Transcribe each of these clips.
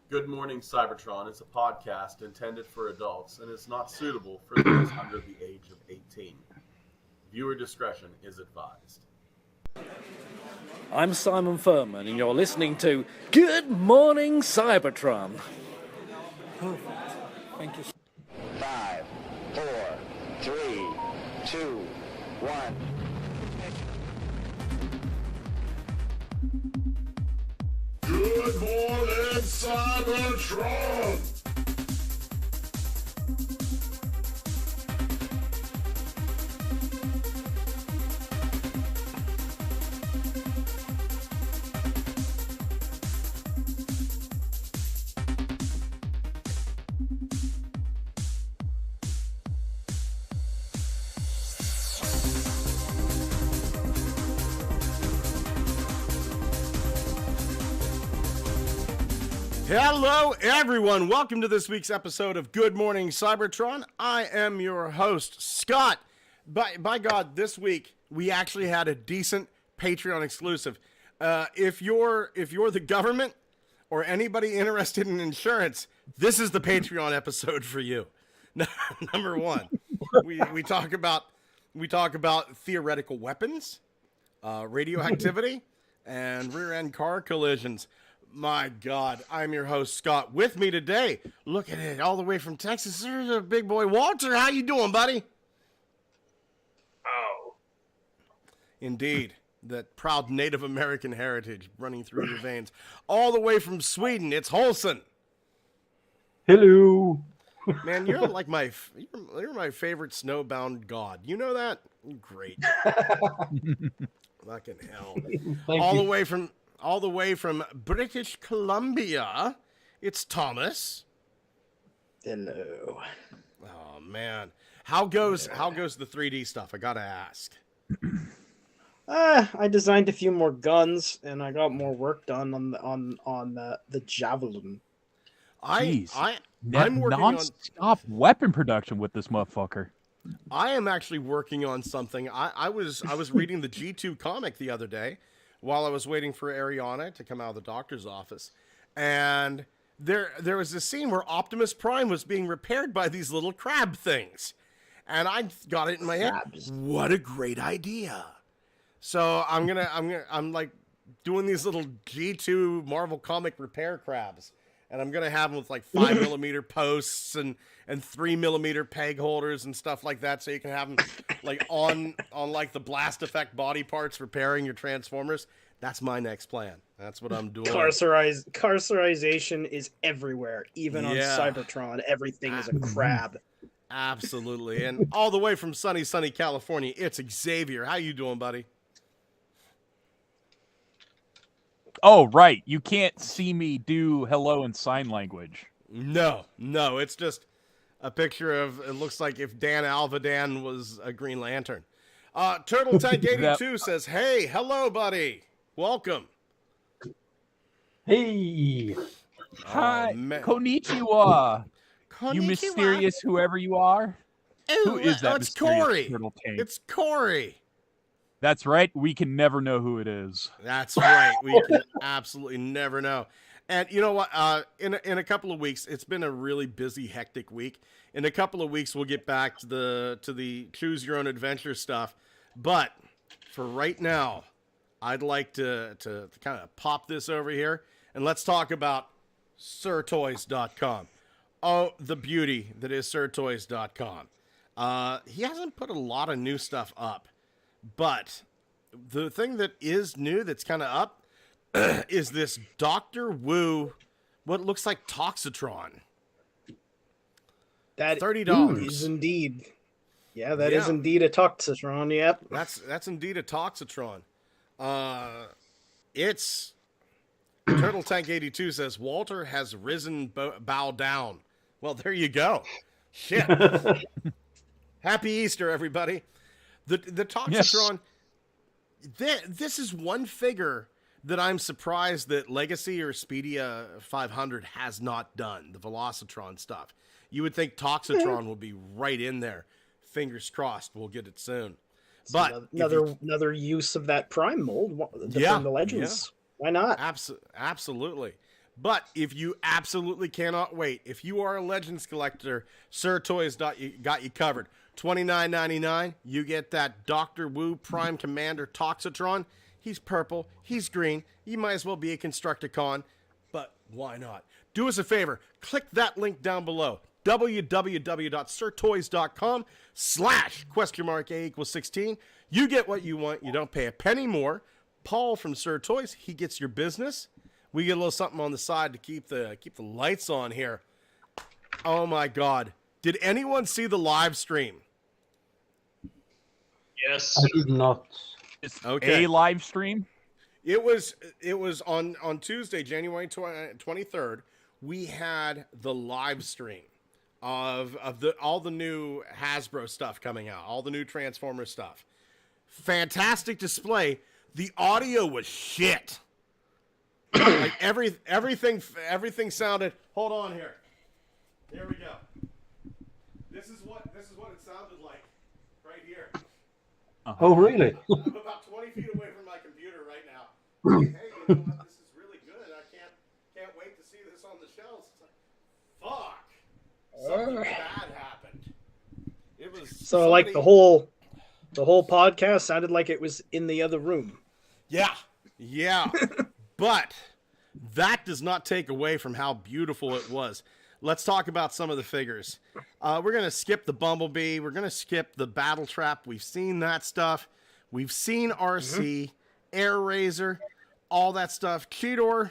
Good Morning Cybertron is a podcast intended for adults and is not suitable for those under the age of 18. Viewer discretion is advised. I'm Simon Furman, and you're listening to Good Morning Cybertron. Perfect. Thank you. 5, 4, 3, 2, 1. Good morning, Cybertron! Hello, everyone. Welcome to this week's episode of Good Morning Cybertron. I am your host, Scott. By God, this week we actually had a decent Patreon exclusive. If you're the government or anybody interested in insurance, this is the Patreon episode for you. Number one, we talk about theoretical weapons, radioactivity, and rear-end car collisions. My God, I'm your host, Scott. With me today, look at it, all the way from Texas, there's a big boy, Walter. How you doing, buddy? Oh. Indeed, that proud Native American heritage running through your veins. All the way from Sweden, it's Holson. Hello. Man, you're like you're my favorite snowbound god. You know that? Great. Fucking hell. All the way from British Columbia, it's Thomas. Hello. Oh man, how goes the 3D stuff? I gotta ask. I designed a few more guns, and I got more work done on the javelin. I'm working non-stop weapon production with this motherfucker. I am actually working on something. I was reading the G2 comic the other day while I was waiting for Ariana to come out of the doctor's office, and there was a scene where Optimus Prime was being repaired by these little crab things, and I got it in my head. What a great idea! So I'm like doing these little G2 Marvel comic repair crabs, and I'm gonna have them with like 5mm posts and 3mm peg holders and stuff like that, so you can have them like on like the blast effect body parts repairing your Transformers. That's my next plan. That's what I'm doing. Carcerization is everywhere, even on Cybertron. Everything is a crab. Absolutely, and all the way from sunny California, it's Xavier. How you doing, buddy? Oh, right. You can't see me do hello in sign language. No, it's just a picture of, it looks like if Dan Alvadan was a Green Lantern. Turtle Tank 82 says, hey, hello, buddy. Welcome. Hey. Hi. Konnichiwa. You mysterious whoever you are. Who is that? It's Corey. Turtle Tank? It's Corey. That's right. We can never know who it is. That's right. We can absolutely never know. And you know what? In a couple of weeks, it's been a really busy, hectic week. In a couple of weeks, we'll get back to the choose your own adventure stuff. But for right now, I'd like to kind of pop this over here, and let's talk about SirToys.com. Oh, the beauty that is SirToys.com. He hasn't put a lot of new stuff up, but the thing that is new that's kind of up is this Dr. Wu, what looks like Toxitron. That $30 is indeed. Yeah, that is indeed a Toxitron. Yep. That's indeed a Toxitron. It's Turtle Tank 82 says Walter has risen, bow down. Well, there you go. Shit. Happy Easter, everybody. The Toxitron. Yes. This is one figure that I'm surprised that Legacy or Speedia 500 has not done, the Velocitron stuff. You would think Toxitron will be right in there. Fingers crossed, we'll get it soon. But another use of that Prime mold from the Legends. Yeah. Why not? Absolutely. But if you absolutely cannot wait, if you are a Legends collector, Sir Toys got you covered. $29.99, you get that Dr. Wu Prime Commander Toxitron. He's purple, he's green, he might as well be a Constructicon, but why not? Do us a favor, click that link down below, www.sirtoys.com/A=16. You get what you want, you don't pay a penny more. Paul from Sir Toys, he gets your business. We get a little something on the side to keep the lights on here. Oh my God. Did anyone see the live stream? Yes. I did not. It's Okay. a live stream. It was on Tuesday, January 23rd. We had the live stream of all the new Hasbro stuff coming out, all the new Transformer stuff. Fantastic display. The audio was shit. Like everything sounded. Hold on here. Here we go. This is what it sounded like right here. Oh, really? I'm about 20 feet away from my computer right now. Hey, you know what? This is really good. I can't wait to see this on the shelves. It's like, fuck. Something bad happened. It was So like the whole podcast sounded like it was in the other room. Yeah. But that does not take away from how beautiful it was. Let's talk about some of the figures. We're going to skip the Bumblebee. We're going to skip the Battle Trap. We've seen that stuff. We've seen RC, Air Razor, all that stuff. Cheetor.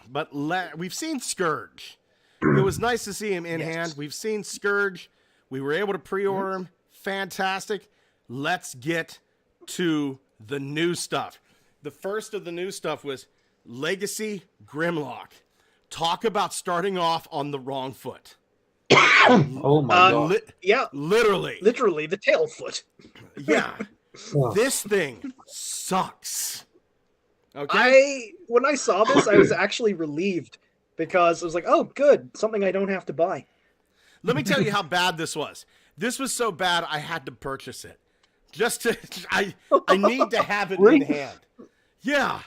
But we've seen Scourge. It was nice to see him in hand. We've seen Scourge. We were able to pre-order him. Fantastic. Let's get to the new stuff. The first of the new stuff was Legacy Grimlock. Talk about starting off on the wrong foot. Oh my God. Yeah. Literally the tail foot. Yeah. Oh. This thing sucks. Okay. When I saw this, I was actually relieved because I was like, oh, good. Something I don't have to buy. Let me tell you how bad this was. This was so bad I had to purchase it. Just to I need to have it in hand. Yeah.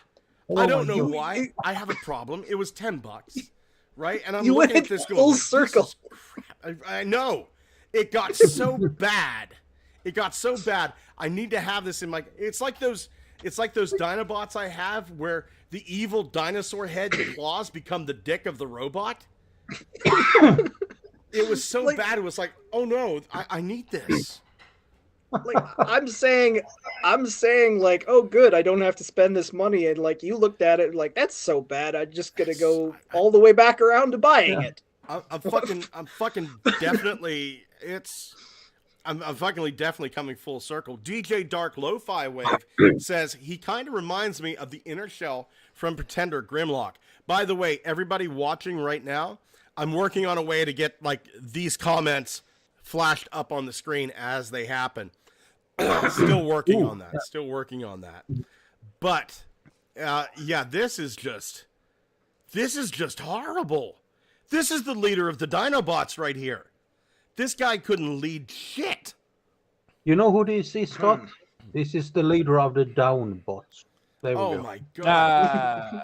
I don't know why. I have a problem. It was $10, right? And I'm looking at this going, full circle. Crap. I know. It got so bad. It got so bad. I need to have this in my. It's like those Dinobots I have where the evil dinosaur head claws become the dick of the robot. It was so bad. It was like, oh no, I need this. Like I'm saying like, oh good, I don't have to spend this money, and like you looked at it like that's so bad, I'm just gonna go all the way back around to buying it. I'm fucking definitely I'm fucking definitely coming full circle. DJ Dark Lo-Fi Wave says he kind of reminds me of the inner shell from Pretender Grimlock. By the way, everybody watching right now, I'm working on a way to get like these comments flashed up on the screen as they happen. Still working on that. But yeah, this is just horrible. This is the leader of the Dinobots right here. This guy couldn't lead shit. You know who this is, Scott? This is the leader of the Downbots. There we go. Oh my God.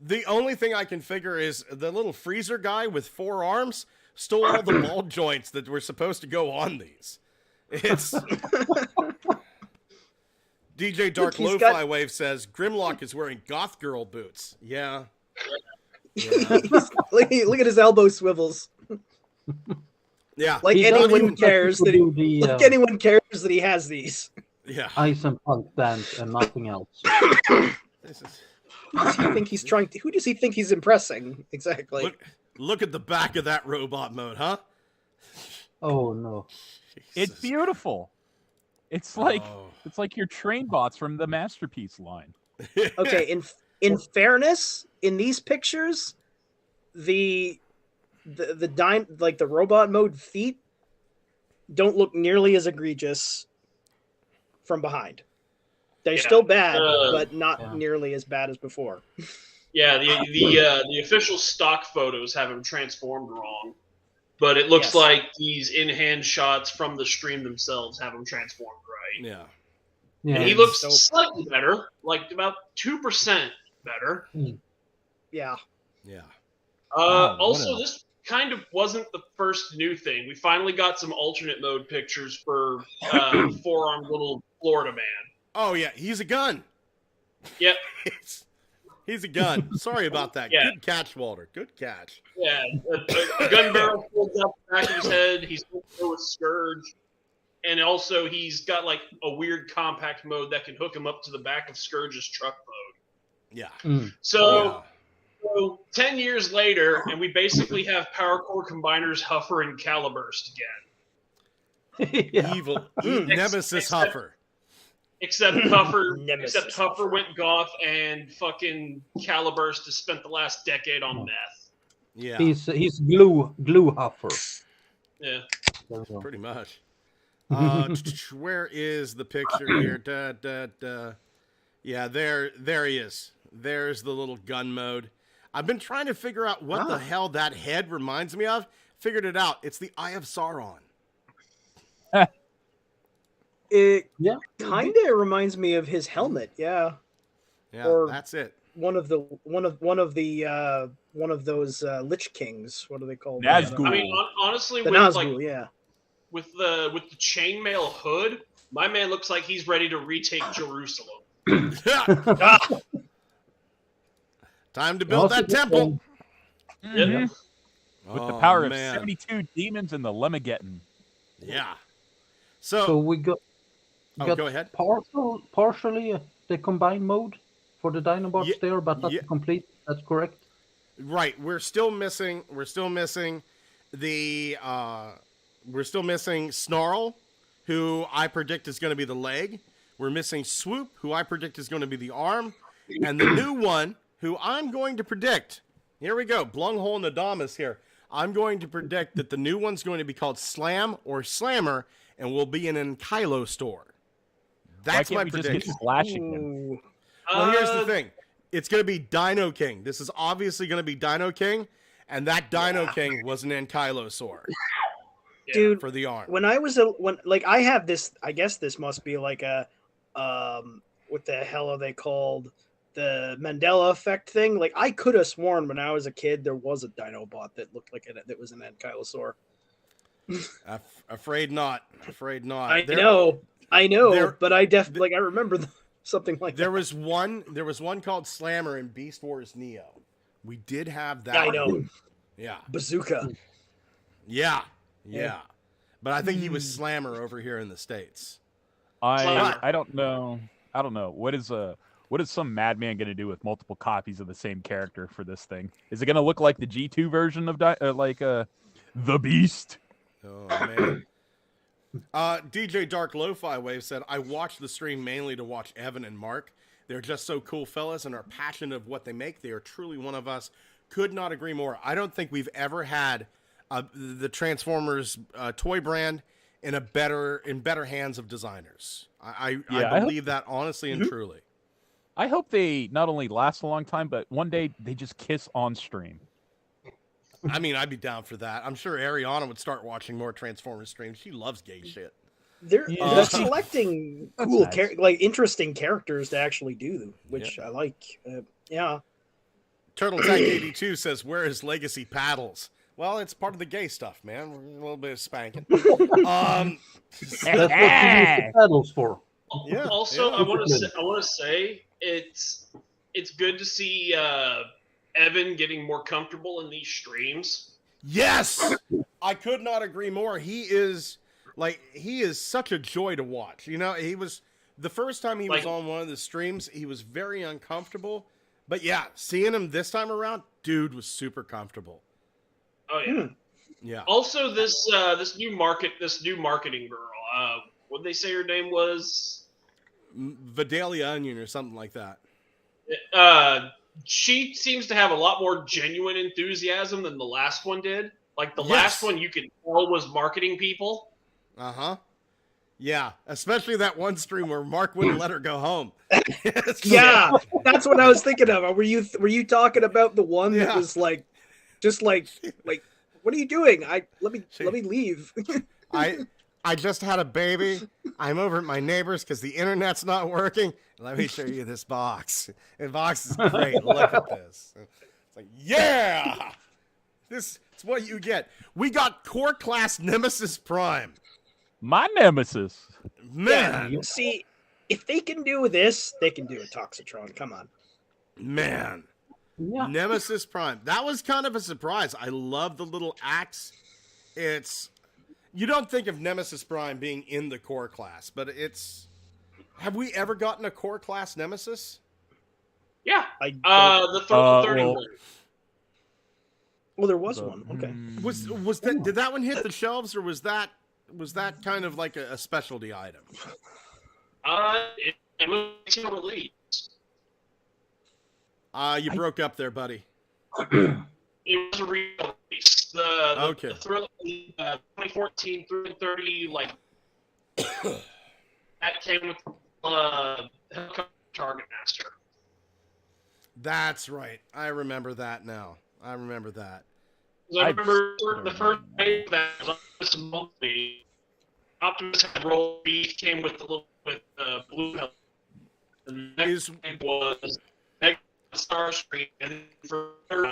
The only thing I can figure is the little freezer guy with 4 arms stole all the ball joints that were supposed to go on these. It's DJ Dark Lo-Fi Wave says Grimlock is wearing goth girl boots. Yeah. Look at his elbow swivels. Yeah. Like anyone cares that anyone cares that he has these. Yeah. Ice and punk dance and nothing else. Who does he think he's impressing? Exactly. Look at the back of that robot mode, huh? Oh no. It's beautiful. It's like your train bots from the Masterpiece line. Okay, in fairness, in these pictures, the robot mode feet don't look nearly as egregious from behind. They're still bad, but not nearly as bad as before. Yeah, the official stock photos have him transformed wrong, but it looks like these in-hand shots from the stream themselves have him transformed right. Yeah. And he looks slightly better, like about 2% better. Yeah. Yeah. Also, this kind of wasn't the first new thing. We finally got some alternate mode pictures for four-armed little Florida man. Oh yeah, he's a gun. Yep. He's a gun. Sorry about that. Yeah. Good catch, Walter. Good catch. Yeah, a gun barrel folds out the back of his head. He's with Scourge. And also, he's got like a weird compact mode that can hook him up to the back of Scourge's truck mode. Yeah. So 10 years later, and we basically have Power Core Combiners Huffer and Caliburst again. Evil. Nemesis Huffer. Except Huffer went goth, and fucking Caliburst has spent the last decade on meth. Yeah. He's glue huffer. Yeah. Pretty much. Where is the picture here? Yeah, there he is. There's the little gun mode. I've been trying to figure out what the hell that head reminds me of. Figured it out. It's the Eye of Sauron. It kind of reminds me of his helmet. Yeah. Yeah, or that's it. One of those Lich Kings. What are they called? Nazgul. I mean, honestly, the with Nazgul, yeah. With the chainmail hood, my man looks like he's ready to retake Jerusalem. Time to build that temple. Yep. With the power of 72 demons and the Lemageddon. Yeah. So we got. Go ahead. Partially the combined mode for the Dinobots there, but not complete. That's correct. Right. We're still missing the. We're still missing Snarl, who I predict is going to be the leg. We're missing Swoop, who I predict is going to be the arm, and the new one, who I'm going to predict. Here we go. Blunghole Nadamas here. I'm going to predict that the new one's going to be called Slam or Slammer, and will be in an Kylo store. That's my prediction. Just get slashing Well, here's the thing. It's going to be Dino King. This is obviously going to be Dino King, and that Dino King was an Ankylosaur. Dude, for the arm. When I was I have this, I guess this must be like a what the hell are they called? The Mandela effect thing. Like, I could have sworn when I was a kid there was a Dinobot that looked like that was an Ankylosaur. Afraid not. Afraid not. I know, but I definitely I remember something like there that. There was one called Slammer in Beast Wars Neo. We did have that. I know. Yeah. Bazooka. Yeah. But I think he was Slammer over here in the States. I don't know. What is some madman going to do with multiple copies of the same character for this thing? Is it going to look like the G2 version of the Beast? Oh man. DJ Dark Lo-Fi Wave said, I watched the stream mainly to watch Evan and Mark. They're just so cool fellas and are passionate of what they make. They are truly one of us. Could not agree more. I don't think we've ever had the Transformers toy brand in better hands of designers. I believe that honestly and truly. I hope they not only last a long time, but one day they just kiss on stream. I mean, I'd be down for that. I'm sure Ariana would start watching more Transformers streams. She loves gay shit. They're selecting cool, interesting characters to actually do, which I like. Turtle Tank 82 says, "Where is Legacy Paddles?" Well, it's part of the gay stuff, man. A little bit of spanking. That's what you use the paddles for. Yeah. Also, I want to say it's good to see Evan getting more comfortable in these streams. Yes, I could not agree more. He is such a joy to watch. You know, he was the first time he was on one of the streams, he was very uncomfortable. But yeah, seeing him this time around, dude was super comfortable. Oh yeah. Yeah. Also, this new marketing girl. What did they say her name was? Vidalia Onion or something like that. She seems to have a lot more genuine enthusiasm than the last one did. Like the last one, you could tell was marketing people. Yeah, especially that one stream where Mark wouldn't let her go home. Yeah, that's what I was thinking of. Were you talking about the one that was like, just like, what are you doing? Let me leave. I just had a baby. I'm over at my neighbor's because the internet's not working. Let me show you this box. The box is great. Look at this. It's like, yeah! This is what you get. We got Core Class Nemesis Prime. My nemesis. Man. Yeah, see, if they can do this, they can do a Toxitron. Come on. Man. Yeah. Nemesis Prime. That was kind of a surprise. I love the little axe. You don't think of Nemesis Prime being in the core class, but it's... Have we ever gotten a core class Nemesis? Yeah. I The 30 well- one. Well, there was one. Okay. Was that, did that one hit the shelves, or was that kind of like a specialty item? It was a release. You broke up there, buddy. It was a release. The Thrill, 2014 through 30, like that came with Helicopter Target Master. That's right. I remember that now. I remember that. I remember the first day that was Optimus and Bumblebee. Optimus had roll B, came with blue helmet. The next thing was Mega Starscream, and for they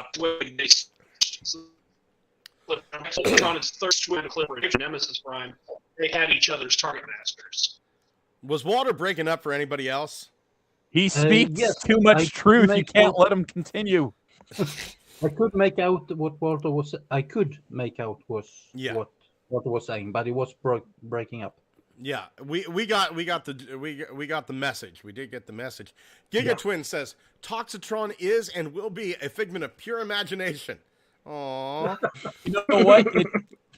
on its third swim Clipper, Nemesis Prime, they had each other's target masters. Was Walter breaking up for anybody else? He speaks yes, too much truth. You can't out- let him continue. I could make out what Walter was. I could make out was Yeah. what Walter was saying, but it was breaking up. Yeah, we got the message. We did get the message. Giga Twin says Toxitron is and will be a figment of pure imagination. Aww. You know what?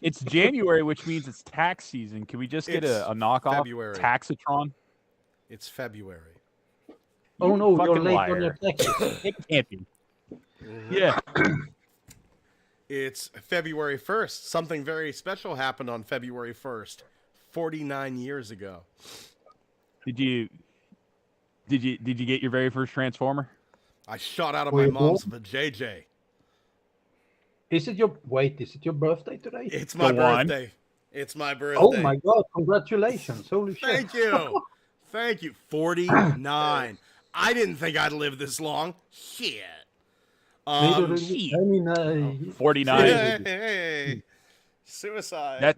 It's January, which means it's tax season. Can we just get It's a knockoff February. Taxitron? It's February. Oh no, fucking you're late liar. on your taxes. It can't be. Yeah. It's February 1st. Something very special happened on February 1st, 49 years ago. Did you get your very first Transformer? I shot out of my mom's vajayjay. Is it your birthday today? It's my Go on. birthday. It's my birthday. Oh my god, congratulations. Holy shit. Thank you. Thank you. 49. I didn't think I'd live this long. Shit. Neither did we. I mean, 49. Hey. Suicide.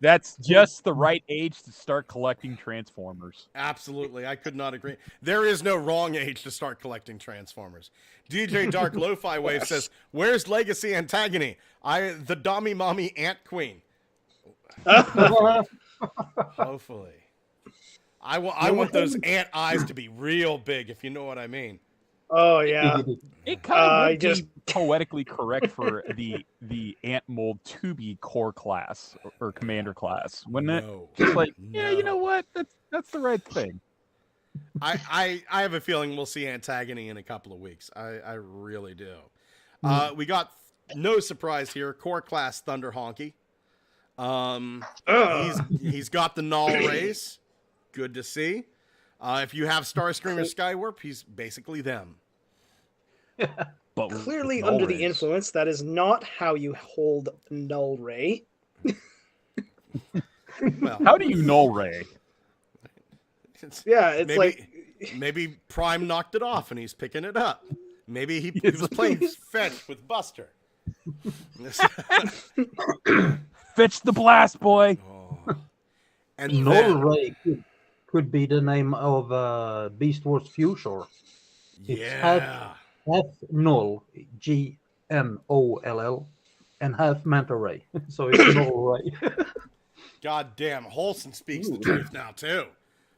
That's just the right age to start collecting Transformers. Absolutely. I could not agree. There is no wrong age to start collecting Transformers. DJ Dark Lo-Fi Wave says, where's Legacy Antagony? The Dommy Mommy Ant Queen. Hopefully. I want those ant eyes to be real big, if you know what I mean. Oh yeah. It kind of just be poetically correct for the ant mold to be core class or commander class, wouldn't it? No. Just like, No. yeah, you know what? That's the right thing. I have a feeling we'll see Antagony in a couple of weeks. I really do. We got no surprise here. Core class Thunder Honky. He's got the null race. Good to see. If you have Starscream or Skywarp, he's basically them. But clearly Null under the Rays. influence. That is not how you hold Null Ray. Well, How do you null ray? Yeah, it's like maybe Prime knocked it off and he's picking it up. Maybe he was playing fetch with Buster. Fetch the blast, boy. And Null then, Ray could be the name of Beast Wars Future. yeah. Half Null, GNOLL, and half Manta Ray. So it's Null Ray. God damn, Holson speaks the truth now too.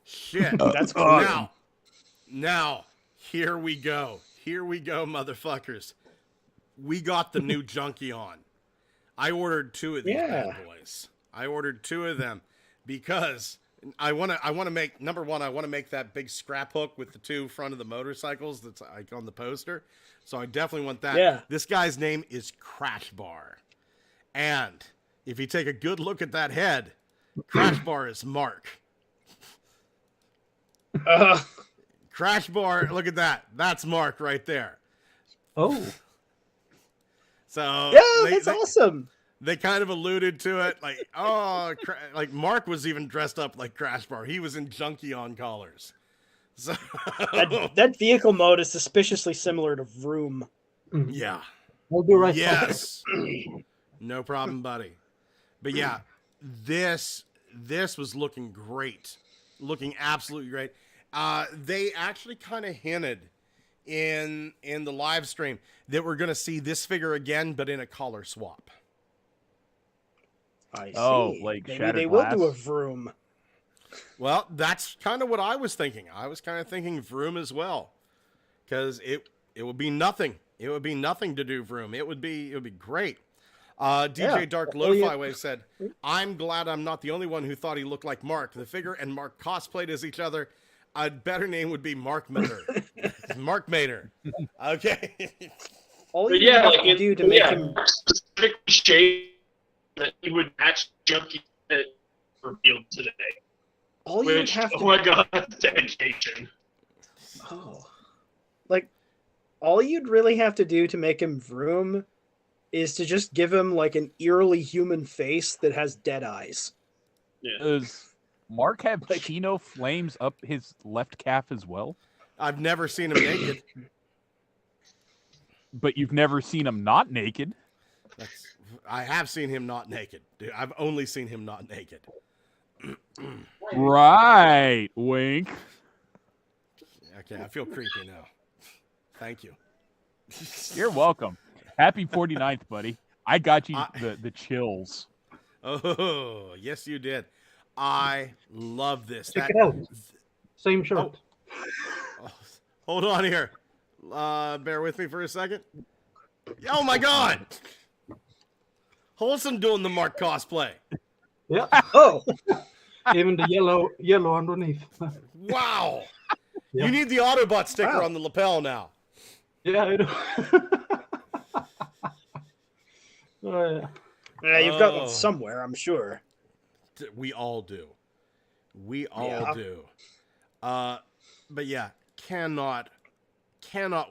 Shit. that's cool. Now, here we go. Here we go, motherfuckers. We got the new Junkion. I ordered 2 of these bad boys. I ordered 2 of them because I want to make, number one, I want to make that big scrap hook with the 2 front of the motorcycles that's like on the poster. So I definitely want that. Yeah. This guy's name is Crash Bar. And if you take a good look at that head, Crash Bar is Mark. Crash Bar, look at that. That's Mark right there. Oh. So Yeah, that's awesome. They kind of alluded to it, like, like Mark was even dressed up like Crash Bar. He was in Junkion collars. So That vehicle mode is suspiciously similar to Vroom. yeah. I'll be right back. Yes. No problem, buddy. But yeah, this was looking great. Looking absolutely great. They actually kind of hinted in the live stream that we're going to see this figure again, but in a color swap. I see. Oh, like maybe Shattered they Glass? will do a Vroom. Well, that's kind of what I was thinking. I was kind of thinking Vroom as well, because it would be nothing. It would be nothing to do Vroom. It would be great. DJ Dark Lo-Fi Wave said, "I'm glad I'm not the only one who thought he looked like Mark. The figure and Mark cosplayed as each other. A better name would be Mark Mater. Mark Mater. Okay." All But you yeah, have like to do to make him specific shape that he would match Junkie revealed today. all you would Which, have to oh my god, that's dedication. like all you'd really have to do to make him Vroom is to just give him like an eerily human face that has dead eyes. Yeah. Does Mark have Chino flames up his left calf as well? I've never seen him naked. But you've never seen him not naked. I have seen him not naked. Dude, I've only seen him not naked. Right, wink. Okay, I feel creepy now. Thank you. You're welcome. Happy 49th, buddy. I got you the chills. Oh, yes, you did. I love this. Check it out. Same shirt. Oh, hold on here. Bear with me for a second. Oh my God! Wholesome doing the Mark cosplay. Yeah. Oh, Even the yellow underneath. Wow! Yeah. You need the Autobot sticker Wow. on the lapel now. Yeah, I do. Oh, yeah. yeah, you've got Oh. one somewhere, I'm sure. We all do. We all Yeah. do. But yeah, cannot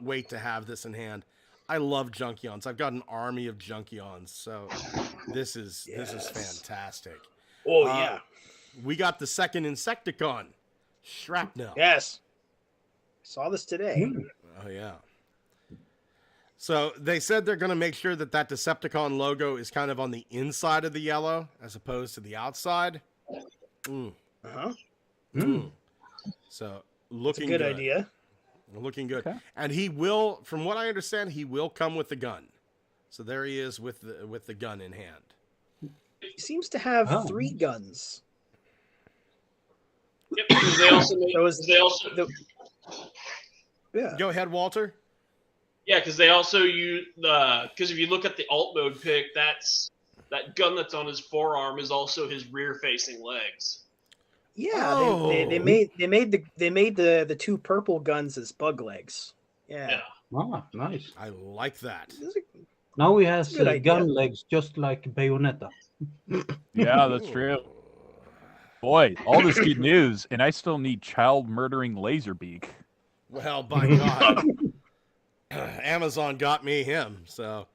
wait to have this in hand. I love Junkions. I've got an army of Junkions, so this is fantastic. Oh yeah. We got the second Insecticon, Shrapnel. Yes. Saw this today. Oh yeah. So they said they're going to make sure that Decepticon logo is kind of on the inside of the yellow as opposed to the outside. Uh-huh. So That's looking a good idea. Looking good. Okay. And he will, from what I understand, he will come with the gun. So there he is with the gun in hand. He seems to have Oh. 3 guns. Yep, because they also make, That was they also Yeah. Go ahead, Walter. yeah, because they also use because if you look at the alt mode pick, that gun that's on his forearm is also his rear facing legs. Yeah, Oh. they made the 2 purple guns as bug legs. Yeah. Ah, nice. I like that. This is a- Now he has Good idea. gun legs just like Bayonetta. Yeah, that's true. Boy, all this good news, and I still need child murdering Laserbeak. Well, by God. Amazon got me him. So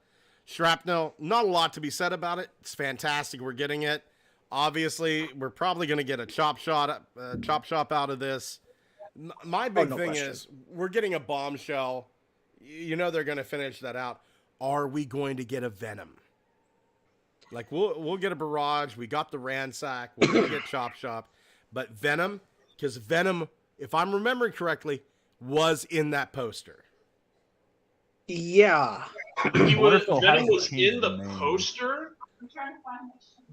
Shrapnel, not a lot to be said about it. It's fantastic. We're getting it. Obviously, we're probably going to get a chop shop out of this. My big no thing question. is we're getting a bombshell. You know they're going to finish that out. Are we going to get a Venom? Like we'll get a Barrage. We got the Ransack. We're going to get Chop Shop, but Venom, because Venom, if I'm remembering correctly, was in that poster. Yeah. He wonder was if they'll Venom have was to change in the the name. poster,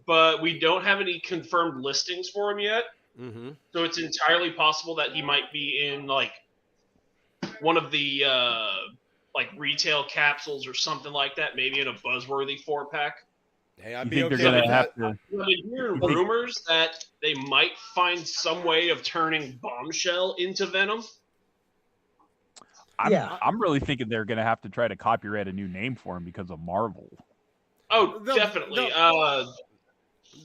but we don't have any confirmed listings for him yet. Mm-hmm. So it's entirely possible that he might be in like one of the like retail capsules or something like that. Maybe in a buzzworthy 4-pack. Hey, I'd You be think okay they're gonna with have that. to? I've been hearing rumors that they might find some way of turning Bombshell into Venom. I'm really thinking they're gonna have to try to copyright a new name for him because of Marvel. Oh, They'll- definitely.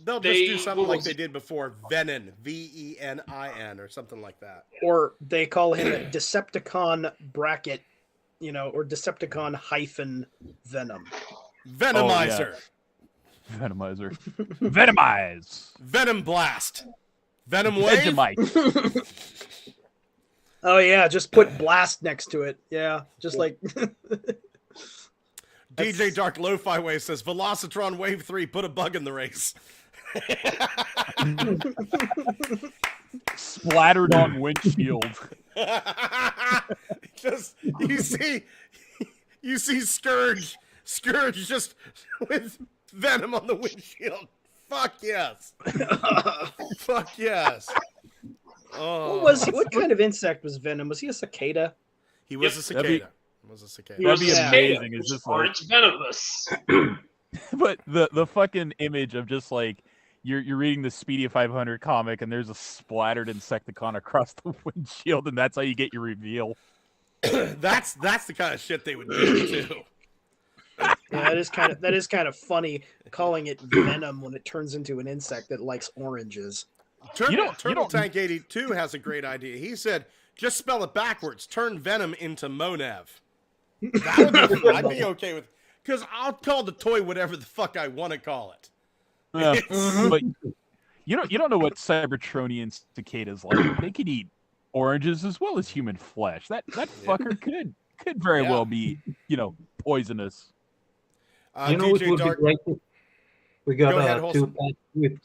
They'll just They do something like will- they did before, Venin, Venin, or something like that. Or they call him a Decepticon bracket, or Decepticon hyphen Venom. Venomizer, Venomizer. Venomize. Venom Blast, Venom Wave. Vegemite. Oh yeah, just put blast next to it. Yeah, just like DJ Dark Lo-Fi Wave says, Velocitron Wave 3, put a bug in the race. Splattered on windshield. Just, you see Scourge just with venom on the windshield. Fuck yes. Fuck yes. Oh. what kind of insect was Venom? Was he a cicada? He was a cicada. He That'd be was a amazing. It's just like, It's venomous. but the fucking image of just like you're reading the Speedy 500 comic and there's a splattered Insecticon across the windshield and that's how you get your reveal. That's the kind of shit they would do too. Yeah, that is kind of funny calling it Venom when it turns into an insect that likes oranges. Turtle Tank 82 has a great idea. He said, just spell it backwards. Turn Venom into Monev. That would be, I'd be okay with, because I'll call the toy whatever the fuck I want to call it. Yeah, but you don't know what Cybertronian cicadas like. They could eat oranges as well as human flesh. That fucker could very well be poisonous. You know, it would be great if we got a 2-pack with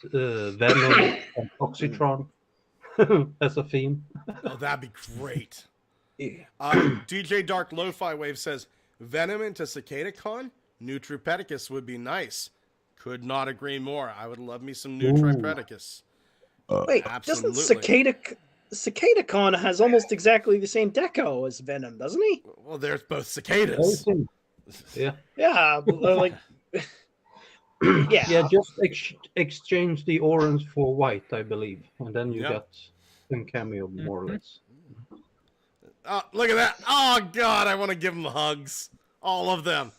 Venom and Oxytron as a theme. Oh, that'd be great. DJ Dark Lo-Fi Wave says, Venom into Cicadacon? New Tripedicus would be nice. Could not agree more. I would love me some new Tripedicus. Wait, absolutely. doesn't Cicadacon has almost exactly the same deco as Venom, doesn't he? Well, there's both cicadas. Yeah. Yeah, like yeah. Just exchange the orange for white, I believe, and then you got some cameo more or less. Look at that! Oh God, I want to give them hugs, all of them.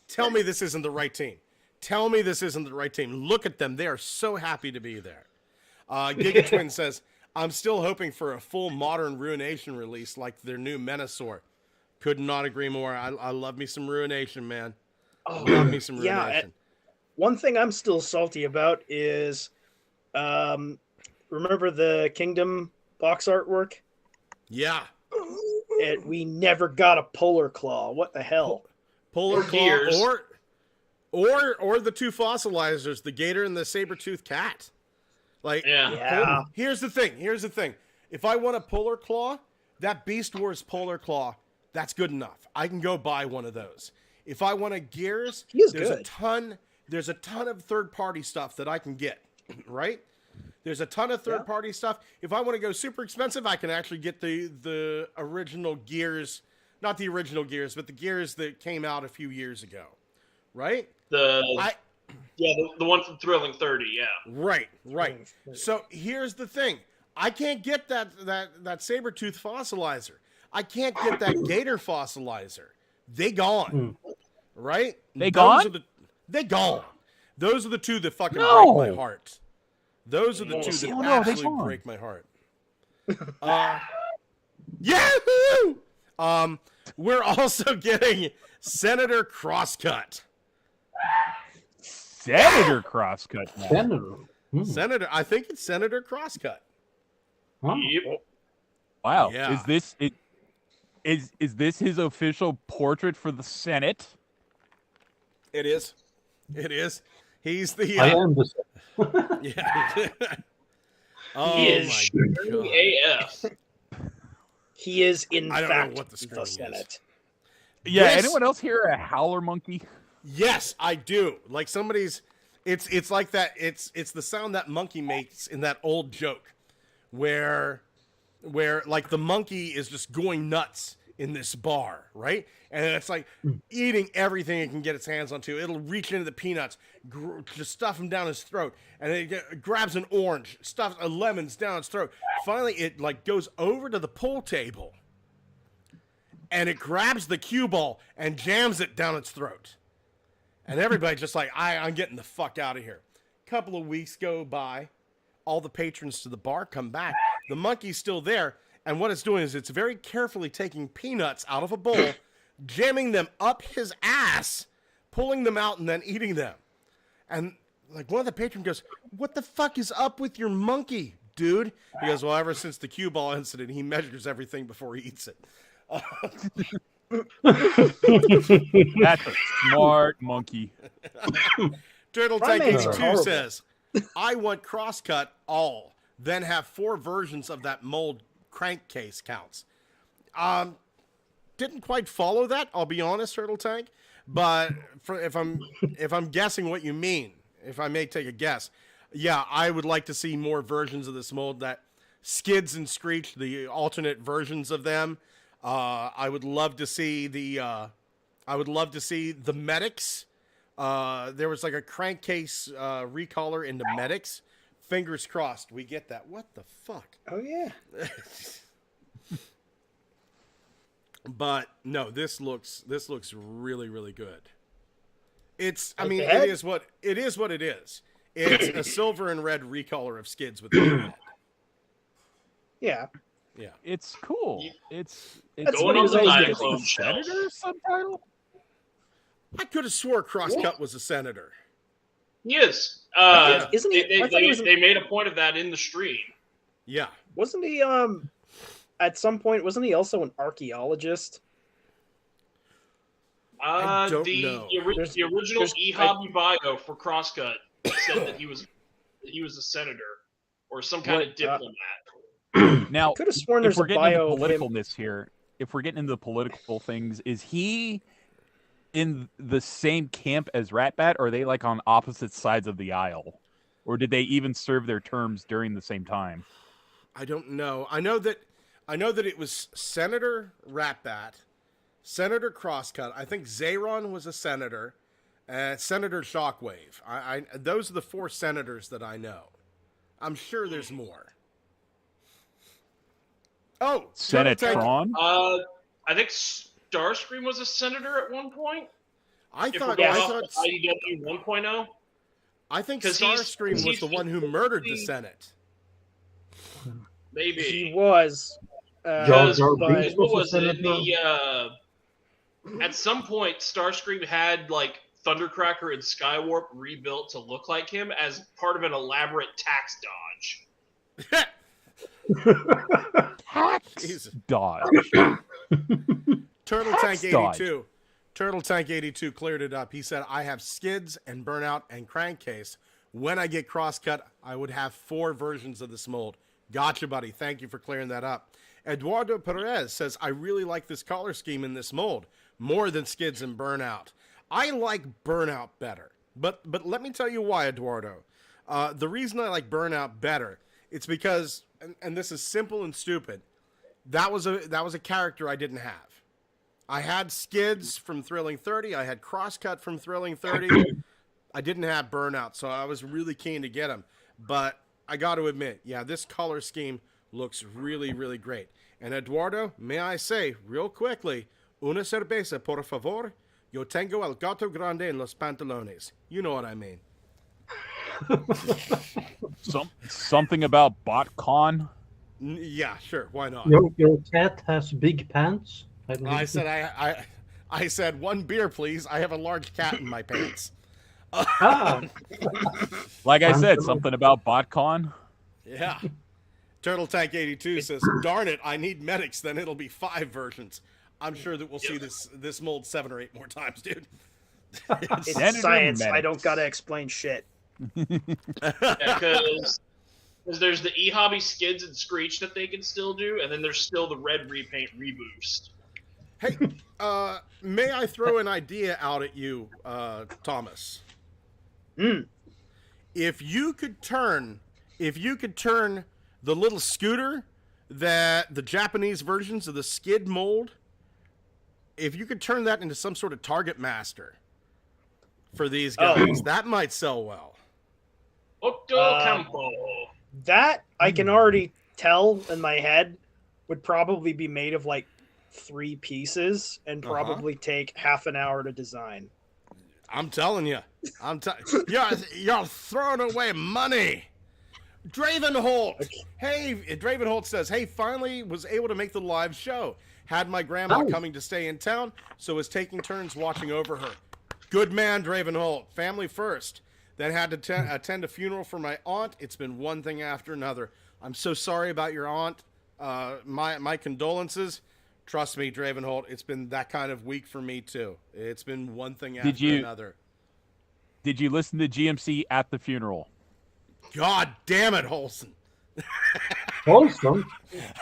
Tell me this isn't the right team. Tell me this isn't the right team. Look at them; they are so happy to be there. Giga Twin says, "I'm still hoping for a full modern Ruination release like their new Menasor." Could not agree more. I love me some Ruination, man. Oh, love me some Ruination. One thing I'm still salty about is, remember the Kingdom box artwork? Yeah. We never got a Polar Claw. What the hell? Polar Claw or the two fossilizers, the gator and the saber-toothed cat. Like, here's the thing. If I want a Polar Claw, that Beast Wars Polar Claw, that's good enough. I can go buy one of those. If I want a Gears, there's a ton of third-party stuff that I can get, right? There's a ton of third-party stuff. If I want to go super expensive, I can actually get the original Gears, not the original Gears, but the Gears that came out a few years ago, right? The one from Thrilling 30, yeah. Right. So here's the thing. I can't get that saber-tooth fossilizer. I can't get that gator fossilizer. They gone. Right? They gone? They gone. Those are the two that fucking break my heart. Those are the two that absolutely break my heart. Yahoo! We're also getting Senator Crosscut. Senator Crosscut. Senator. I think it's Senator Crosscut. Huh? Yep. Wow. Yeah. Is this his official portrait for the Senate? It is. He's the. I am the. Yeah. Oh He is my God. AF. He is in I don't fact know what the screen is. Senate. Yeah. This- Anyone else hear a howler monkey? Yes, I do. Like somebody's. It's like that. It's the sound that monkey makes in that old joke, where like the monkey is just going nuts in this bar, right? And it's like eating everything it can get its hands onto. It'll reach into the peanuts, just stuff them down his throat, and it grabs an orange, stuffs lemons down its throat. Finally, it like goes over to the pool table, and it grabs the cue ball and jams it down its throat. And everybody's just like, I'm getting the fuck out of here. A couple of weeks go by. All the patrons to the bar come back. The monkey's still there. And what it's doing is it's very carefully taking peanuts out of a bowl, jamming them up his ass, pulling them out, and then eating them. And like one of the patrons goes, "What the fuck is up with your monkey, dude. He goes, well, ever since the cue ball incident, he measures everything before he eats it. That's a smart monkey. Turtle Tank Primates are 82 horrible. says, I want crosscut all, then have 4 versions of that mold crankcase counts. Didn't quite follow that, I'll be honest, Turtle Tank. But if I'm guessing what you mean, if I may take a guess, yeah, I would like to see more versions of this mold, that Skids and Screech, the alternate versions of them. I would love to see the medics. There was like a crankcase recolor in the medics. Fingers crossed we get that. What the fuck? Oh yeah. But no, this looks really, really good. It's, I Like mean, the head? it is what it is. It's a silver and red recolor of Skids with the head. Yeah. Yeah. It's cool. It's That's Going what he on was the always Night gonna Clone do. shelf. Senator subtitle? I could have swore Crosscut was a senator. He is. Isn't he? I thought he was. They made a point of that in the stream. Yeah. Wasn't he? At some point, wasn't he also an archaeologist? I don't the, know. The original e-hobby bio for Crosscut said that he was a senator or some kind of diplomat. Now, Could have sworn if there's we're a getting bio into of him. politicalness here, if we're getting into the political things, is he in the same camp as Ratbat, or are they like on opposite sides of the aisle? Or did they even serve their terms during the same time? I don't know. I know that it was Senator Ratbat, Senator Crosscut. I think Zayron was a senator, Senator Shockwave. I those are the 4 senators that I know. I'm sure there's more. Oh, Senatron? I think Starscream was a senator at one point. I If thought we're going off of IDW 1.0. I think 'Cause he's- Starscream was the one who murdered the Senate. Maybe. He was. Jar Because Jar what Binks was a was it? senator. At some point, Starscream had like Thundercracker and Skywarp rebuilt to look like him as part of an elaborate tax dodge. Tax dodge. Turtle Tax Tank dodge. 82. Turtle Tank 82 cleared it up. He said, I have Skids and Burnout and Crankcase. When I get Crosscut, I would have 4 versions of this mold. Gotcha, buddy. Thank you for clearing that up. Eduardo Perez says, I really like this color scheme in this mold, more than Skids and Burnout. I like Burnout better. But let me tell you why, Eduardo. The reason I like Burnout better, it's because, and this is simple and stupid, that was a character I didn't have. I had Skids from Thrilling 30. I had Crosscut from Thrilling 30. I didn't have Burnout, so I was really keen to get him. But I got to admit, yeah, this color scheme looks really, really great. And Eduardo, may I say, real quickly, una cerveza, por favor. Yo tengo el gato grande en los pantalones. You know what I mean. Something about BotCon? Yeah, sure. Why not? Your cat has big pants. I said 1 beer, please. I have a large cat in my pants. Like I said, something about BotCon? Yeah. Turtle Tank 82 says, darn it, I need medics, then it'll be 5 versions. I'm sure that we'll see this mold 7 or 8 more times, dude. It's Senator science. I Medics. don't gotta explain shit. Because there's the e-hobby Skids and Screech that they can still do, and then there's still the red repaint reboost. Hey, may I throw an idea out at you, Thomas? If you could turn the little scooter that the Japanese versions of the Skid mold, if you could turn that into some sort of target master for these guys, that might sell well. Otto Campo. That I can already tell in my head would probably be made of like 3 pieces and probably take half an hour to design. I'm telling you, you're throwing away money. Dravenholt. Hey, Dravenholt says, hey, finally was able to make the live show. Had my grandma coming to stay in town, so was taking turns watching over her. Good man, Dravenholt. Family first. Then had to attend a funeral for my aunt. It's been one thing after another. I'm so sorry about your aunt. My condolences. Trust me, Dravenholt, it's been that kind of week for me too. It's been one thing after another. Did you listen to GMC at the funeral? God damn it, Holson. Holson?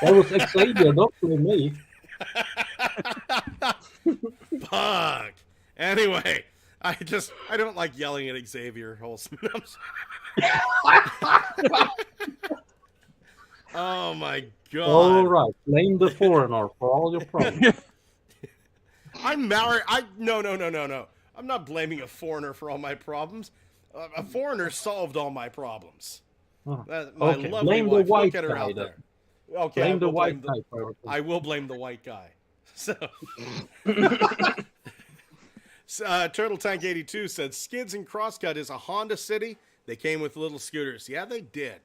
That was Xavier, not me. Fuck. Anyway, I don't like yelling at Xavier Holson. Oh my God. All right, blame the foreigner for all your problems. I'm married. No. I'm not blaming a foreigner for all my problems. A foreigner solved all my problems. Oh. My Okay, lovely blame wife. the white Look at her guy out then. there. Okay, Blame the white guy. I will blame the white guy. So, Turtle Tank 82 said Skids and Crosscut is a Honda City. They came with little scooters. Yeah, they did.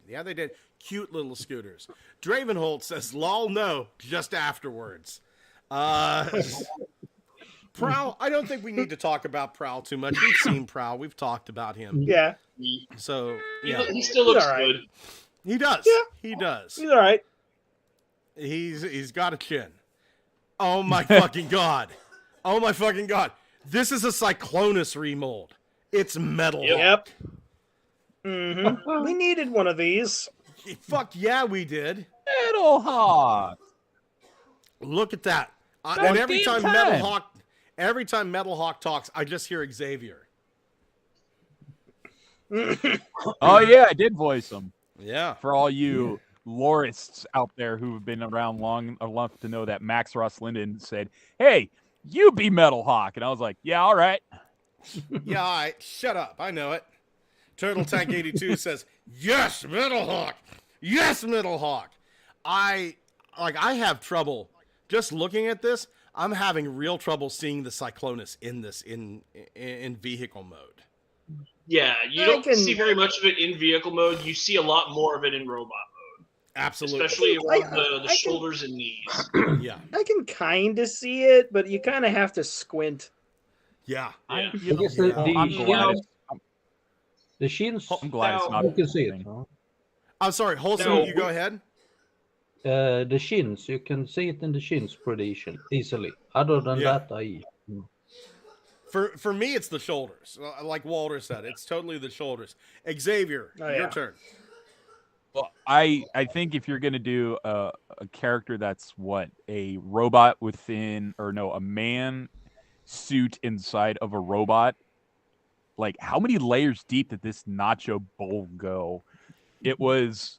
Cute little scooters. Dravenholt says, lol, no, just afterwards. Prowl, I don't think we need to talk about Prowl too much. We've seen Prowl. We've talked about him. Yeah. So, yeah. He still looks all right. good. He does. Yeah. He does. He's all right. He's got a chin. Oh, my fucking God. Oh, my fucking God. This is a Cyclonus remold. It's metal. Yep. Mm-hmm. We needed one of these. Fuck yeah, we did. Metal Hawk. Look at that. And About every damn time time. Metal Hawk talks, I just hear Xavier. Oh yeah, I did voice him. Yeah. For all you lorists out there who have been around long enough to know that Max Ross Linden said, "Hey, you be Metal Hawk," and I was like, "Yeah, all right." Yeah, all right. Shut up. I know it. Turtle Tank 82 says, "Yes, Metal Hawk. Yes, Metal Hawk." I have trouble just looking at this. I'm having real trouble seeing the Cyclonus in this in vehicle mode. Yeah, you don't see very much of it in vehicle mode. You see a lot more of it in robot mode. Absolutely. Especially around the shoulders and knees. Yeah. I can kind of see it, but you kind of have to squint. Yeah. I'm The shins. I'm glad it's not. You can see it. I'm sorry, Holson, No. you go ahead. The shins, you can see it in the shins pretty easily. Other than that, For me, it's the shoulders. Like Walter said, it's totally the shoulders. Xavier, your turn. Well, I think if you're gonna do a character that's a robot within, or no, a man suit inside of a robot. Like, how many layers deep did this nacho bowl go? It was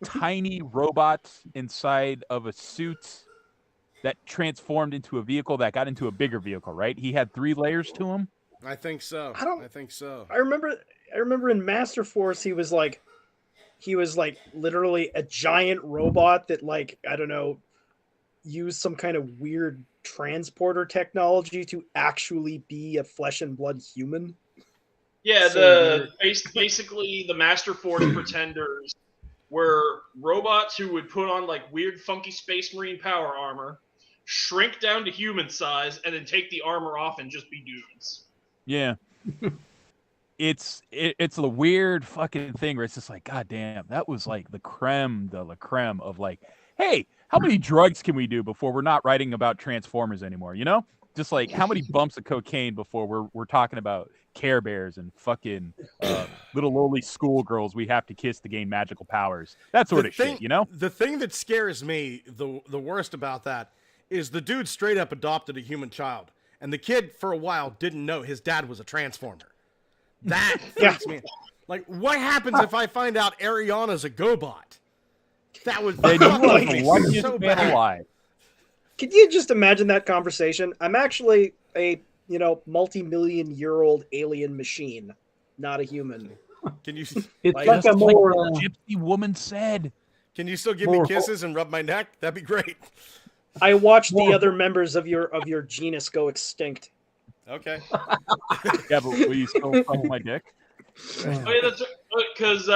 tiny robots inside of a suit that transformed into a vehicle that got into a bigger vehicle, right? He had 3 layers to him. I think so. I think so. I remember in Master Force he was like literally a giant robot that, like, I don't know, used some kind of weird transporter technology to actually be a flesh and blood human. Yeah, So basically the Master Force pretenders were robots who would put on like weird, funky Space Marine power armor, shrink down to human size, and then take the armor off and just be dudes. Yeah. It's a weird fucking thing where it's just like, God damn, that was like the creme de la creme of like, hey, how many drugs can we do before we're not writing about Transformers anymore? You know, just like how many bumps of cocaine before we're talking about Care Bears and fucking little lowly schoolgirls we have to kiss to gain magical powers. That sort of shit, you know? The thing that scares me the worst about that is the dude straight up adopted a human child. And the kid, for a while, didn't know his dad was a Transformer. That freaks me. Like, what happens if I find out Ariana's a GoBot? That would make me so bad. Could you just imagine that conversation? I'm actually a, multi-million-year-old alien machine, not a human. Can you? It's like a more gypsy woman said. Can you still give me kisses and rub my neck? That'd be great. I watched the other members of your genus go extinct. Okay. Yeah, but will you still follow my dick? Oh yeah, that's because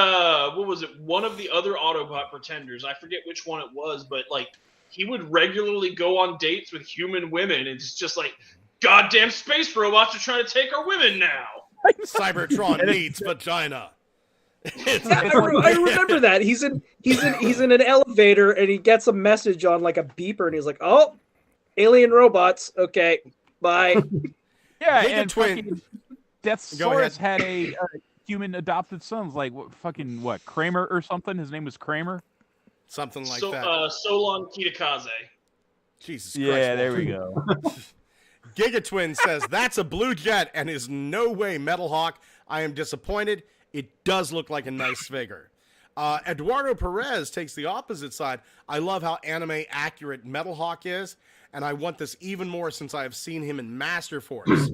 what was it? One of the other Autobot pretenders, I forget which one it was, but like he would regularly go on dates with human women, and it's just like, goddamn space robots are trying to take our women now. Cybertron needs vagina. I remember that. He's in an elevator and he gets a message on like a beeper and he's like, "Oh, alien robots. Okay, bye." Yeah, Giga and Twin. fucking Deathsaurus had a human adopted son, like what Kramer or something. His name was Kramer. Something like So, that. Solon Kitakaze. Jesus Christ. Yeah, there we Walter. go. Giga Twin says, that's a blue jet and is no way Metal Hawk. I am disappointed. It does look like a nice figure. Eduardo Perez takes the opposite side. I love how anime accurate Metal Hawk is, and I want this even more since I have seen him in Master Force.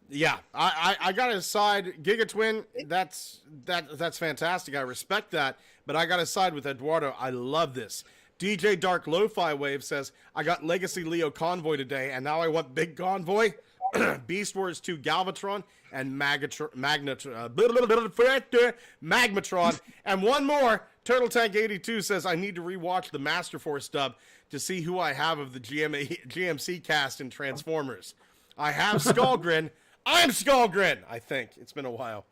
Yeah, I got to side. Giga Twin, that's fantastic. I respect that, but I got to side with Eduardo. I love this. DJ Dark Lo-Fi Wave says, I got Legacy Leo Convoy today, and now I want Big Convoy, Beast Wars 2 Galvatron, and Magmatron. And one more, Turtle Tank 82 says, I need to rewatch the Master Force dub to see who I have of the GMC cast in Transformers. I have Skullgrin. I'm Skullgrin, I think. It's been a while.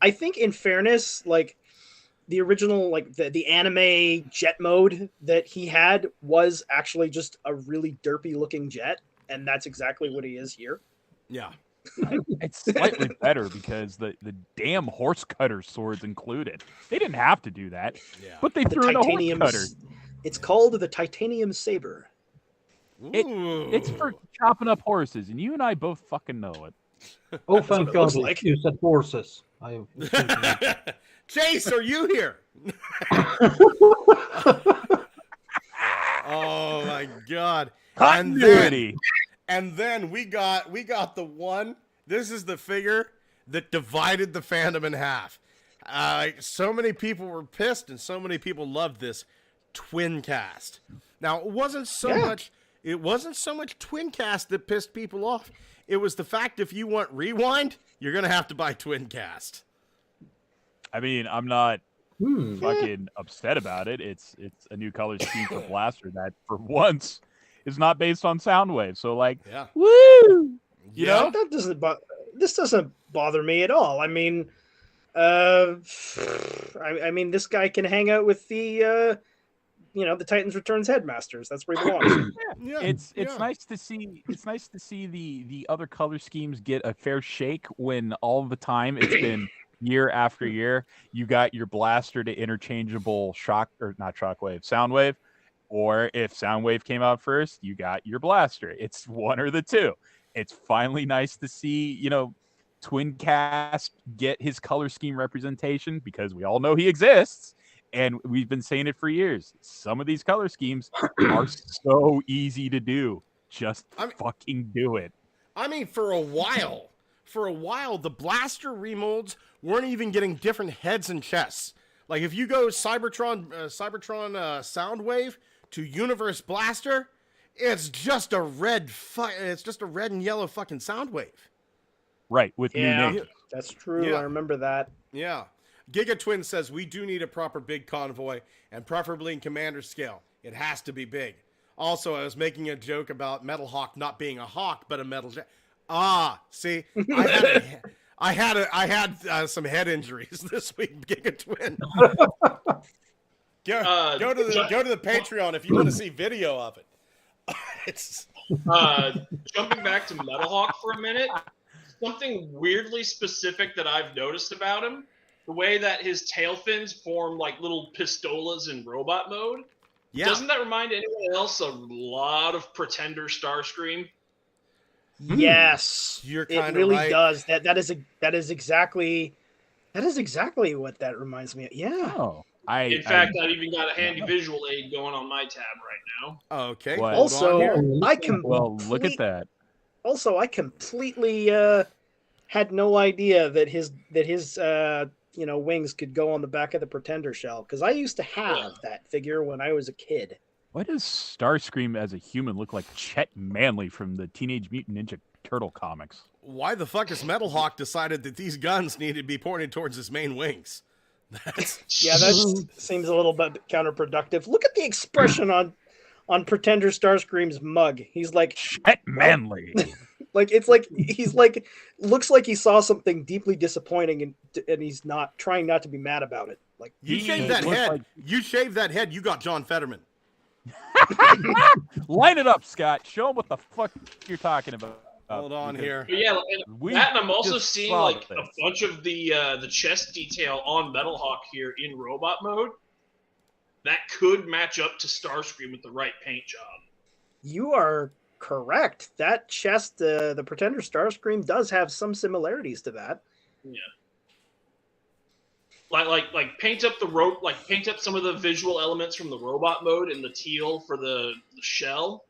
I think in fairness, like the original, like the anime jet mode that he had was actually just a really derpy looking jet, and that's exactly what he is here. Yeah. It's slightly better because the damn horse cutter swords included. They didn't have to do that, but they threw in a horse cutter. It's called the titanium saber. It's for chopping up horses, and you and I both fucking know it. Oh, thank God! Like. You said horses. Chase, are you here? Oh my God! Continuity. And then we got the one. This is the figure that divided the fandom in half. So many people were pissed, and so many people loved this twin cast. Now it wasn't so much. It wasn't so much twin cast that pissed people off. It was the fact if you want rewind, you're gonna have to buy twin cast. I mean, I'm not fucking upset about it. It's a new color scheme for Blaster that, for once, is not based on Soundwave. So, like, woo! You know? This doesn't bother me at all. I mean, I mean, this guy can hang out with the the Titans Returns headmasters. That's where he belongs. It's nice to see. It's nice to see the other color schemes get a fair shake when all the time it's been year after year. You got your Blaster to interchangeable Soundwave, or if Soundwave came out first, you got your Blaster. It's one or the two. It's finally nice to see, Twin Cast get his color scheme representation because we all know he exists. And we've been saying it for years. Some of these color schemes are so easy to do. Just fucking do it. I mean, for a while, the Blaster remolds weren't even getting different heads and chests. Like if you go Cybertron Soundwave to Universe Blaster, it's just a red and yellow fucking Soundwave. Right, with new names. That's true. Yeah. I remember that. Yeah. Giga Twin says, we do need a proper big convoy, and preferably in commander scale. It has to be big. Also, I was making a joke about Metal Hawk not being a hawk, but a metal jet. See, I had some head injuries this week, Giga Twin. Go to the Patreon if you want to see video of it. Jumping back to Metal Hawk for a minute, something weirdly specific that I've noticed about him. The way that his tail fins form like little pistolas in robot mode. Yeah. Doesn't that remind anyone else a lot of Pretender Starscream? Yes, it really right. does. That is exactly what that reminds me of. Yeah. Oh, in fact, I've even got a handy visual aid going on my tab right now. Okay. What? Also, look at that. Also, I completely had no idea that his wings could go on the back of the Pretender shell, because I used to have that figure when I was a kid. Why does Starscream as a human look like Chet Manley from the Teenage Mutant Ninja Turtle comics? Why the fuck has Metal Hawk decided that these guns need to be pointed towards his main wings? That seems a little bit counterproductive. Look at the expression on Pretender Starscream's mug. He's like, Chet Manley. Like it's like he's like looks like he saw something deeply disappointing and he's not trying not to be mad about it. Like you shaved that head. You shaved that head. You got John Fetterman. Line it up, Scott. Show him what the fuck you're talking about. Hold on here. But yeah, and I'm also seeing like a bunch of the chest detail on Metal Hawk here in robot mode. That could match up to Starscream with the right paint job. You are correct. That chest, the Pretender Starscream, does have some similarities to that. Yeah. Like paint up the rope, like paint up some of the visual elements from the robot mode and the teal for the shell,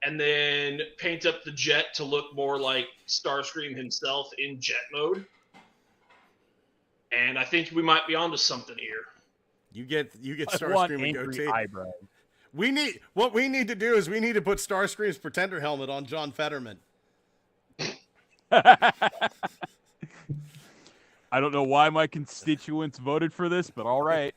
and then paint up the jet to look more like Starscream himself in jet mode. And I think we might be onto something here. You get Starscream and goatee. What we need to do is we need to put Starscream's Pretender helmet on John Fetterman. I don't know why my constituents voted for this, but all right.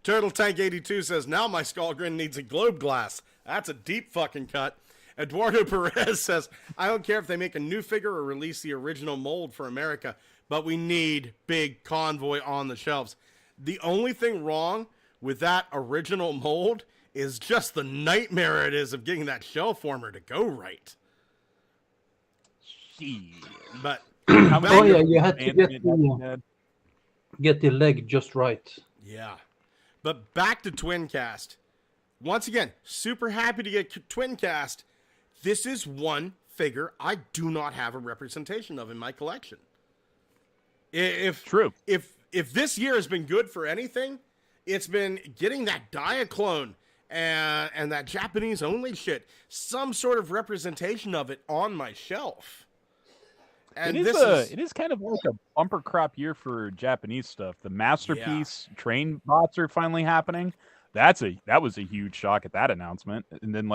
Turtle Tank 82 says, now my Skullgrin needs a globe glass. That's a deep fucking cut. Eduardo Perez says, I don't care if they make a new figure or release the original mold for America, but we need big convoy on the shelves. The only thing wrong with that original mold is just the nightmare it is of getting that shell former to go right. But oh yeah, you had to get the leg just right. Yeah. But back to Twincast. Once again, super happy to get Twincast. This is one figure I do not have a representation of in my collection. If this year has been good for anything, it's been getting that Diaclone and that Japanese only shit, some sort of representation of it on my shelf. And it is kind of like a bumper crop year for Japanese stuff. The Masterpiece train bots are finally happening. That was a huge shock at that announcement. And then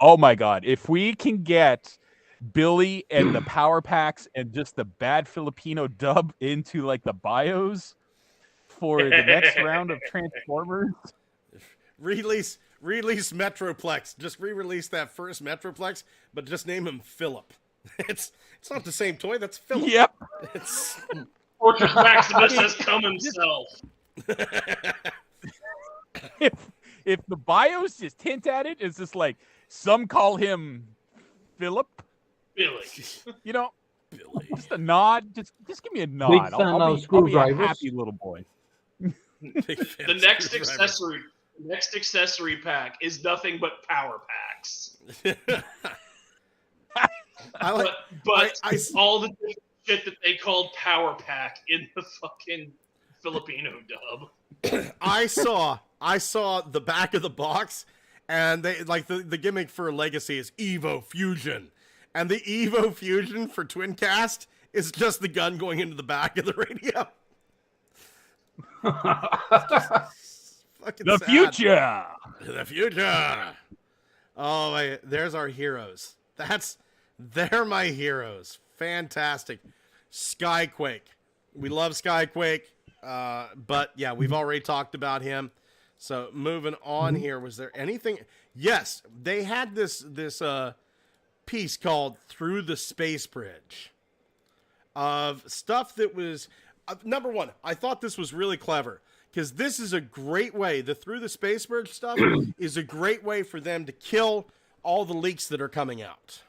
oh my God, if we can get Billy and the power packs and just the bad Filipino dub into like the bios for the next round of Transformers. Release Metroplex. Just re-release that first Metroplex, but just name him Philip. It's not the same toy. That's Philip. Yep. It's Fortress Maximus has come himself. If the bios just hint at it, it's just like some call him Philip. Billy. You know, Billy. Just a nod. Just give me a nod. Big fan I'll be a happy little boy. The next accessory pack is nothing but power packs. But all the shit that they called power pack in the fucking Filipino dub. I saw the back of the box, and they like the gimmick for Legacy is Evo Fusion, and the Evo Fusion for Twincast is just the gun going into the back of the radio. The future. The future. Oh my! There's our heroes. They're my heroes. Fantastic. Skyquake. We love Skyquake. But yeah, we've already talked about him. So moving on here, was there anything? Yes, they had this piece called Through the Space Bridge of stuff that was, number one, I thought this was really clever because this is a great way, the Through the Space Bridge stuff is a great way for them to kill all the leaks that are coming out.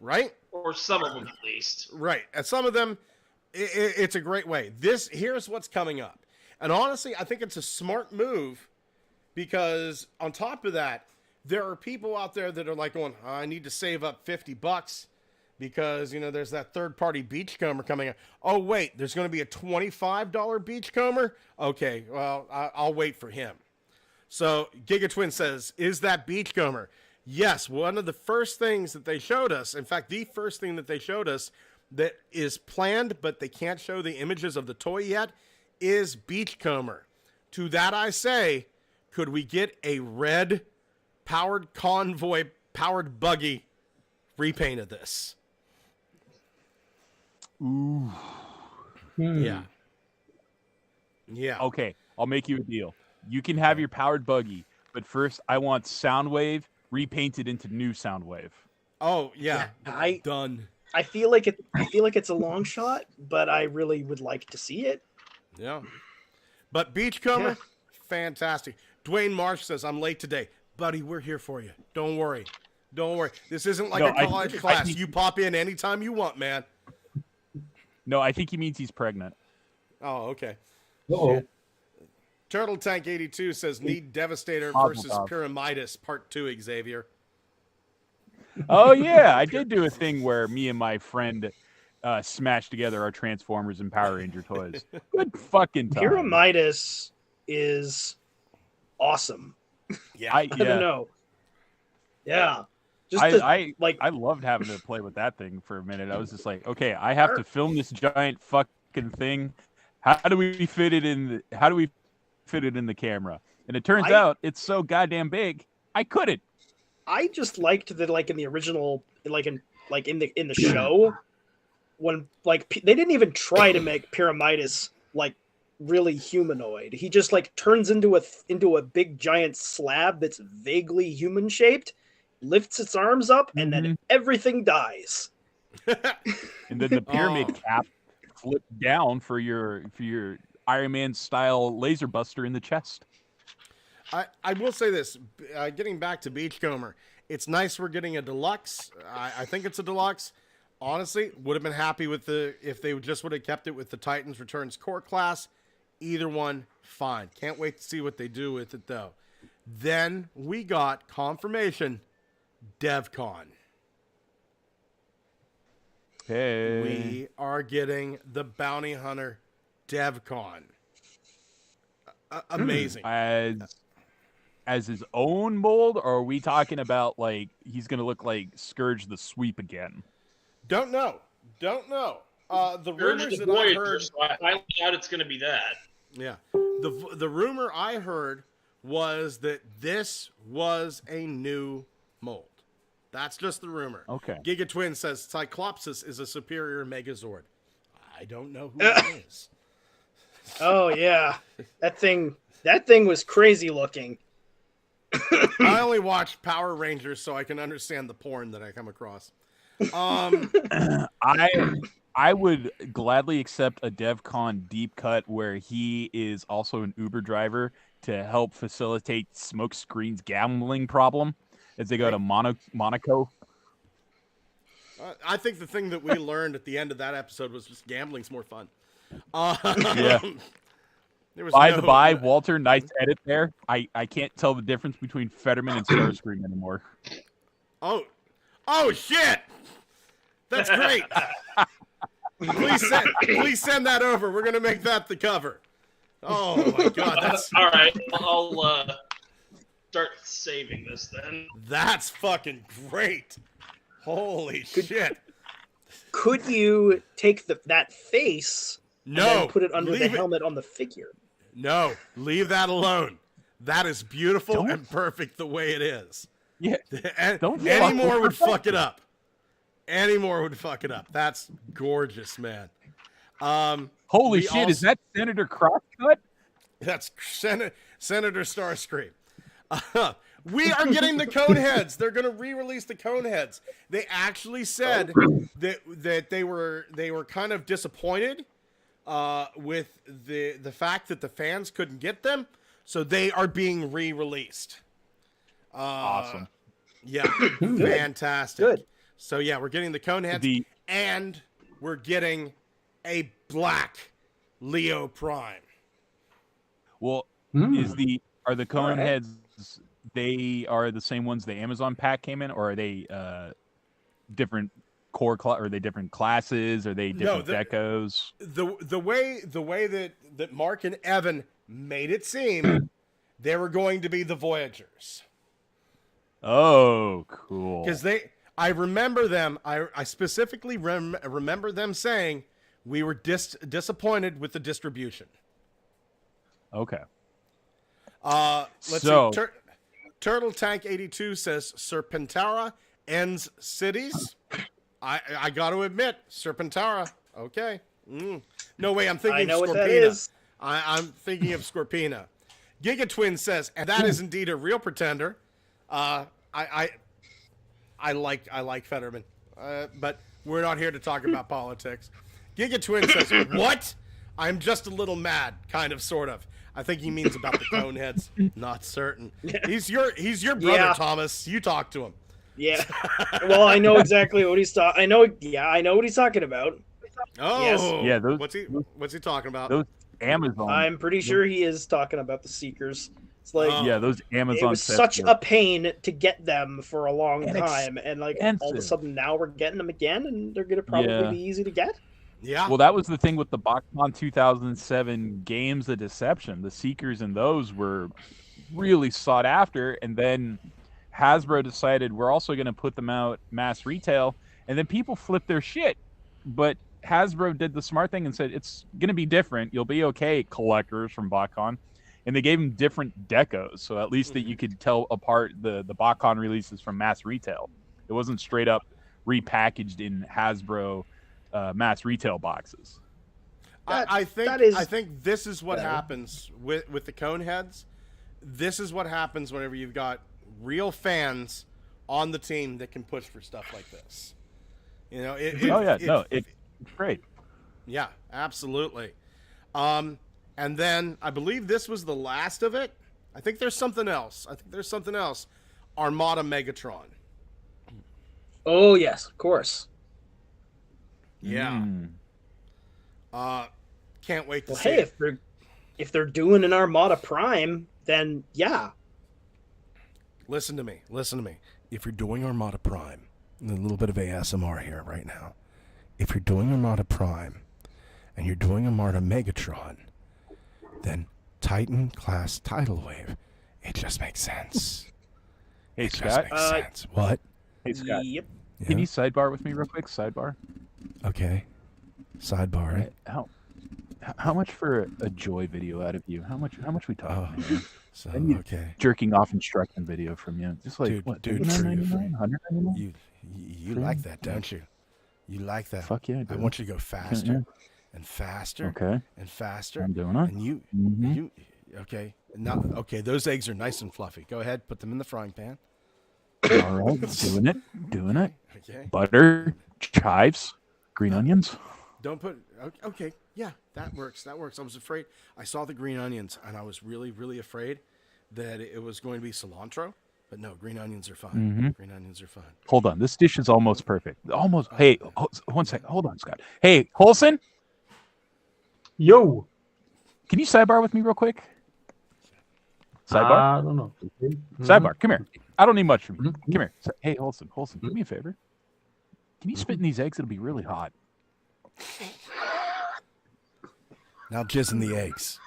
Right? Or some of them, at least. Right. And some of them, it's a great way. Here's what's coming up. And honestly, I think it's a smart move because on top of that, there are people out there that are like going, I need to save up $50 because, there's that third-party beachcomber coming out. Oh, wait, there's going to be a $25 beachcomber? Okay, well, I'll wait for him. So Gigatwin says, is that beachcomber? Yes, one of the first things that they showed us, in fact, the first thing that they showed us that is planned, but they can't show the images of the toy yet, is Beachcomber. To that I say, could we get a red powered convoy, powered buggy repaint of this? Ooh. Yeah. Okay, I'll make you a deal. You can have your powered buggy, but first I want Soundwave repainted into new Soundwave. Oh yeah, I done. I feel like it's a long shot, but I really would like to see it. Yeah. But Beachcomber, Yeah. fantastic. Dwayne Marsh says, I'm late today. Buddy, we're here for you. Don't worry. Don't worry. This isn't like a college class. You pop in anytime you want, man. No, I think he means he's pregnant. Oh, okay. Uh-oh. Turtle Tank 82 says, need Devastator Mazel versus tov. Pyramidas Part 2, Xavier. Oh yeah, I did do a thing where me and my friend smashed together our Transformers and Power Ranger toys. Good fucking time. Pyramidas is awesome. Yeah. I don't know. Yeah. I loved having to play with that thing for a minute. I was just like, okay, I have to film this giant fucking thing. How do we fit it in the camera? And it turns out it's so goddamn big, I couldn't. I just liked that, like in the original, in the show, when they didn't even try to make Pyramidas like really humanoid. He just like turns into a big giant slab that's vaguely human shaped, lifts its arms up, and then everything dies. And then the pyramid cap flipped down for your Iron Man style laser buster in the chest. I will say this, getting back to Beachcomber, it's nice we're getting a deluxe. I think it's a deluxe. Honestly, would have been happy with if they just would have kept it with the Titans Returns core class. Either one, fine. Can't wait to see what they do with it, though. Then we got confirmation, DevCon. Hey. We are getting the Bounty Hunter DevCon. Amazing. As his own mold, or are we talking about like he's gonna look like Scourge the Sweep again? Don't know. The rumors that I Voyager, heard. so I highly doubt it's gonna be that. Yeah. The rumor I heard was that this was a new mold. That's just the rumor. Okay. Giga Twin says Cyclopsis is a superior Megazord. I don't know who it is. Oh yeah, that thing was crazy looking. I only watch Power Rangers so I can understand the porn that I come across. I would gladly accept a DevCon deep cut where he is also an Uber driver to help facilitate Smokescreen's gambling problem as they go to Monaco. I think the thing that we learned at the end of that episode was just gambling's more fun. Yeah. By the by, Walter, nice edit there. I can't tell the difference between Fetterman and Starscream anymore. Oh shit! That's great. Please send that over. We're gonna make that the cover. Oh my god, that's all right. I'll start saving this then. That's fucking great. Holy shit! Could you take that face? No, and then put it under the helmet on the figure. No, leave that alone. That is beautiful and perfect the way it is. Yeah. Any more would fuck it up. Any more would fuck it up. That's gorgeous, man. Holy shit, is that Senator Crosscut? That's Senator Starscream. We are getting the Coneheads. They're going to re-release the Coneheads. They actually said that they were kind of disappointed with the fact that the fans couldn't get them, so they are being re-released. Awesome. Yeah, fantastic. Good. So yeah, we're getting the Coneheads, and we're getting a black Leo Prime. Well, are the Coneheads? They are the same ones the Amazon pack came in, or are they different core are they different classes? Are they different decos? The way that Mark and Evan made it seem, they were going to be the Voyagers. Oh, cool. Because I remember them. I specifically remember them saying we were disappointed with the distribution. Okay. Let's see. Turtle Tank 82 says Serpentara ends cities. I got to admit, Serpentara. Okay. No way. I'm thinking of Scorpina. What that is. I'm thinking of Scorpina. Giga Twin says, and that is indeed a real pretender. I like Fetterman, but we're not here to talk about politics. Giga Twin says, "What? I'm just a little mad, kind of, sort of. I think he means about the Coneheads. Not certain. He's your brother, Thomas. You talk to him." Yeah. Well, I know exactly what he's talking. I know what he's talking about. Oh, yes. Yeah. What's he talking about? Those Amazon. I'm pretty sure he is talking about the Seekers. It's like those Amazon. It was sets such were a pain to get them for a long time, and like all of a expensive. sudden now we're getting them again, and they're gonna probably be easy to get. Yeah. Well, that was the thing with the BotCon 2007 Games of Deception. The Seekers and those were really sought after, and then Hasbro decided we're also going to put them out mass retail, and then people flipped their shit. But Hasbro did the smart thing and said it's going to be different. You'll be okay, collectors from BotCon. And they gave them different decos, so at least that you could tell apart the BotCon releases from mass retail. It wasn't straight up repackaged in Hasbro mass retail boxes. I think this is what happens with the Coneheads. This is what happens whenever you've got real fans on the team that can push for stuff like this. You know, it's great. Yeah, absolutely. And then I believe this was the last of it. I think there's something else. Armada Megatron. Oh yes, of course. Yeah. Can't wait to Well, see. hey, it. if they're doing an Armada Prime, then yeah. Listen to me. If you're doing Armada Prime, a little bit of ASMR here right now. If you're doing Armada Prime and you're doing Armada Megatron, then Titan class tidal wave. It just makes sense. Hey, it Scott. Just makes sense. What? Hey, Scott. Yep. Can you sidebar with me real quick? Sidebar. Okay. Sidebar. Right? How much for a Joy video out of you? How much we talking? Here? So okay. Jerking off instruction video from you. Just like dude, $199? You like that, don't you? You like that. Fuck yeah, I want you to go faster and faster. Okay. And faster. I'm doing it. And you okay. Now those eggs are nice and fluffy. Go ahead, put them in the frying pan. All right, doing it. Okay. Butter, chives, green onions. Don't put. Okay, yeah, that works. I was afraid. I saw the green onions, and I was really, really afraid that it was going to be cilantro. But no, green onions are fine. Mm-hmm. Green onions are fine. Hold on, this dish is almost perfect. Almost. Hey, 1 second. Hold on, Scott. Hey, Holson. Yo. Can you sidebar with me real quick? Sidebar. I don't know. Sidebar. Come here. I don't need much from you. Come here. Hey, Holson. Do me a favor. Can you spit in these eggs? It'll be really hot. Now jizz in the eggs.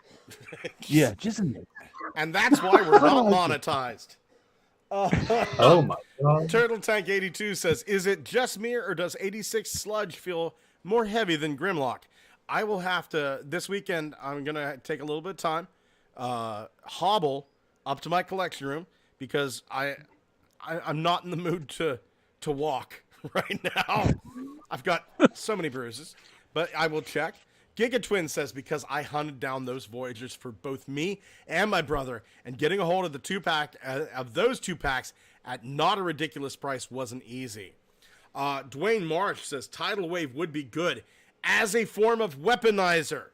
Yeah, jizz in the eggs. And that's why we're not monetized. Oh my god. Turtle Tank 82 says, "Is it just me or does 86 Sludge feel more heavy than Grimlock? I will have to this weekend. I'm gonna take a little bit of time, hobble up to my collection room because I'm not in the mood to walk right now. I've got so many bruises, but I will check." Giga Twin says, "Because I hunted down those Voyagers for both me and my brother, and getting a hold of the 2-pack of those 2 packs at not a ridiculous price wasn't easy." Dwayne Marsh says, "Tidal Wave would be good as a form of weaponizer."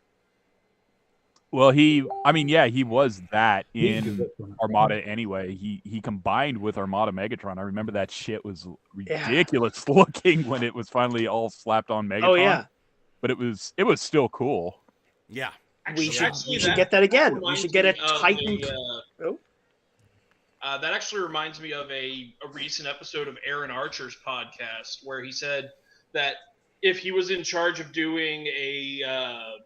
Well, he was that in Armada anyway. He combined with Armada Megatron. I remember that shit was ridiculous looking when it was finally all slapped on Megatron. Oh yeah. But it was still cool. Yeah. We should get that again. We should get a Titan. That actually reminds me of a recent episode of Aaron Archer's podcast where he said that if he was in charge of doing a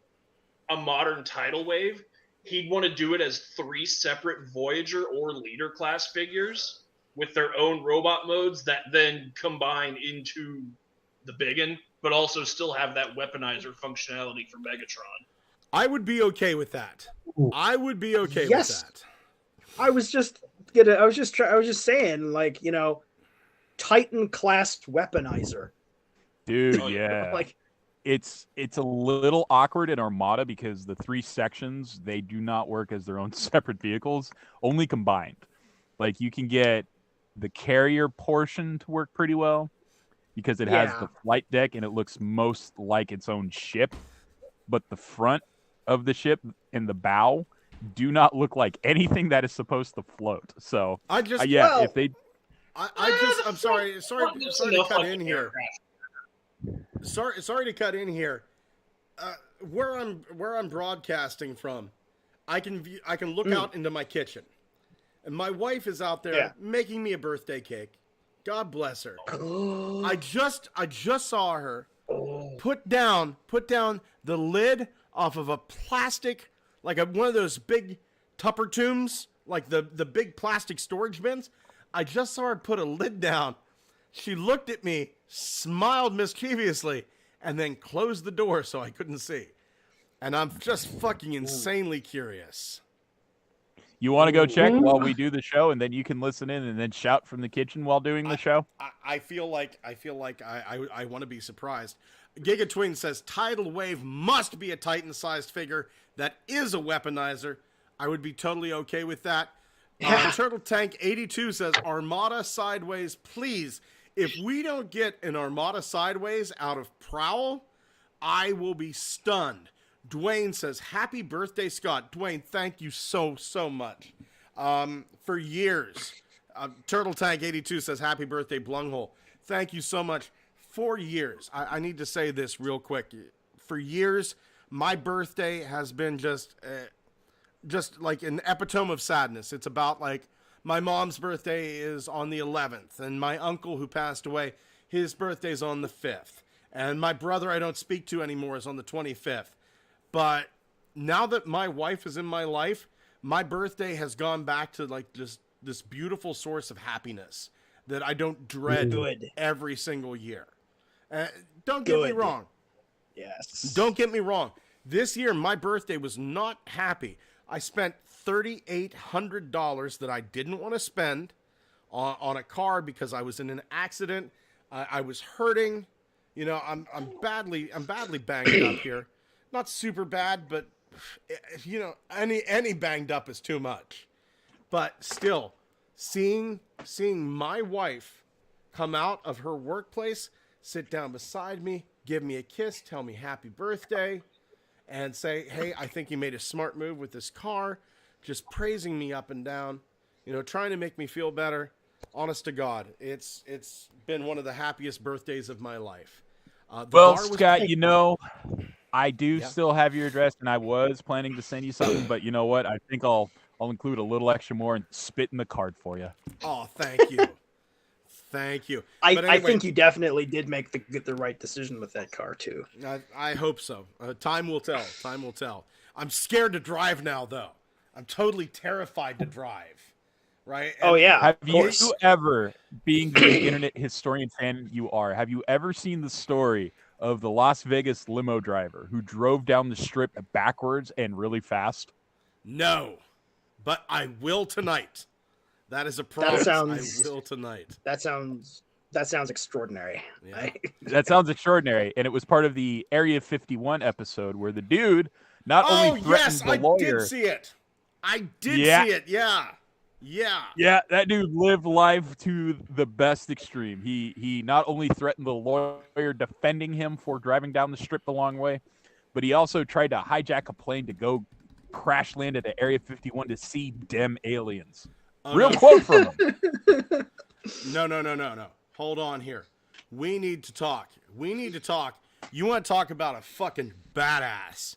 modern tidal wave, he'd want to do it as 3 separate Voyager or Leader class figures with their own robot modes that then combine into the biggin, but also still have that weaponizer functionality for Megatron. I would be okay with that. I would be okay with that. I was just saying, like, you know, Titan class weaponizer. Dude, yeah. Like, it's a little awkward in Armada because the 3 sections, they do not work as their own separate vehicles, only combined. Like, you can get the carrier portion to work pretty well because it has the flight deck and it looks most like its own ship. But the front of the ship and the bow do not look like anything that is supposed to float. So I'm sorry to cut in here. Sorry to cut in here. Where I'm broadcasting from, I can look out into my kitchen, and my wife is out there making me a birthday cake. God bless her. I just saw her put down the lid off of a plastic, like one of those big Tupper tombs, like the big plastic storage bins. I just saw her put a lid down. She looked at me, smiled mischievously, and then closed the door so I couldn't see. And I'm just fucking insanely curious. You want to go check while we do the show, and then you can listen in and then shout from the kitchen while doing the show? I feel like I want to be surprised. Giga Twin says Tidal Wave must be a Titan-sized figure that is a weaponizer. I would be totally okay with that. Turtle Tank 82 says Armada Sideways, please. If we don't get an Armada Sideways out of Prowl, I will be stunned. Dwayne says, happy birthday, Scott. Dwayne, thank you so much. For years. Turtle Tank 82 says, happy birthday, Blunghole. Thank you so much. For years, I need to say this real quick. For years, my birthday has been just like an epitome of sadness. It's about like my mom's birthday is on the 11th, and my uncle who passed away, his birthday's on the 5th, and my brother I don't speak to anymore is on the 25th. But now that my wife is in my life, my birthday has gone back to like this beautiful source of happiness that I don't dread every single year. Don't get me wrong. Yes. Don't get me wrong. This year, my birthday was not happy. I spent $3,800 that I didn't want to spend on a car because I was in an accident. I was hurting. You know, I'm badly banged up here. Not super bad, but you know, any banged up is too much. But still, seeing my wife come out of her workplace, sit down beside me, give me a kiss, tell me happy birthday, and say, hey, I think you made a smart move with this car, just praising me up and down, you know, trying to make me feel better. Honest to God, it's been one of the happiest birthdays of my life. Well, Scott, you know, I do still have your address, and I was planning to send you something, but you know what? I think I'll include a little extra more and spit in the card for you. Oh, thank you. Thank you. I think you definitely did make the right decision with that car, too. I hope so. Time will tell. Time will tell. I'm scared to drive now, though. I'm totally terrified to drive. Right? Have you ever, being the internet historian fan you are, have you ever seen the story of the Las Vegas limo driver who drove down the strip backwards and really fast? No, but I will tonight. That is a promise. I will tonight. That sounds extraordinary. Yeah. That sounds extraordinary, and it was part of the Area 51 episode where the dude not only threatened the lawyer. I did see it. I did see it. Yeah. Yeah, that dude lived life to the best extreme. He not only threatened the lawyer defending him for driving down the strip the long way, but he also tried to hijack a plane to go crash land at the Area 51 to see dem aliens. Real quote from him. No. Hold on here. We need to talk. You want to talk about a fucking badass.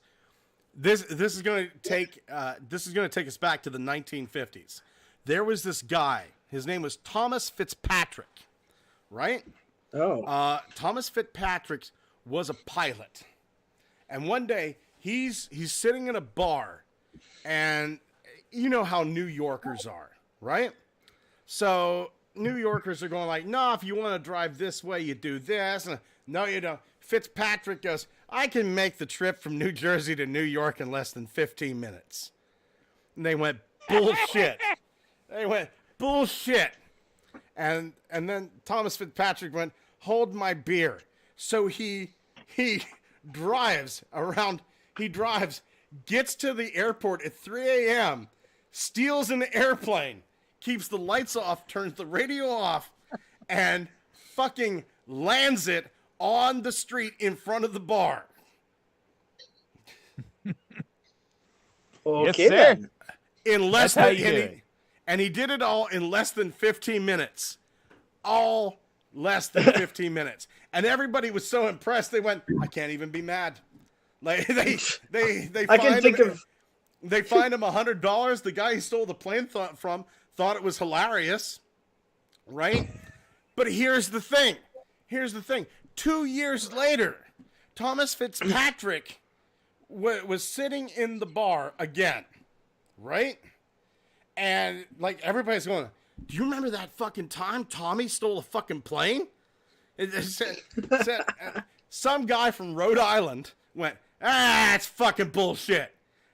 This is going to take us back to the 1950s. There was this guy. His name was Thomas Fitzpatrick, right? Oh. Thomas Fitzpatrick was a pilot, and one day he's sitting in a bar, and you know how New Yorkers are, right? So New Yorkers are going like, "No, if you want to drive this way, you do this." And, no, you don't. Fitzpatrick goes, "I can make the trip from New Jersey to New York in less than 15 minutes." And they went, "Bullshit." And then Thomas Fitzpatrick went, "Hold my beer." So he drives, gets to the airport at 3 a.m., steals an airplane, keeps the lights off, turns the radio off, and fucking lands it on the street in front of the bar. Okay, yes, sir. then. In less That's how than you do it. and he did it all in less than 15 minutes. All less than 15 minutes. And everybody was so impressed they went, I can't even be mad. Like they I can think of. they fined him $100. The guy he stole the plane thought it was hilarious. Right? But here's the thing. 2 years later, Thomas Fitzpatrick was sitting in the bar again, right? And like everybody's going, do you remember that fucking time Tommy stole a fucking plane? Some guy from Rhode Island went, it's fucking bullshit.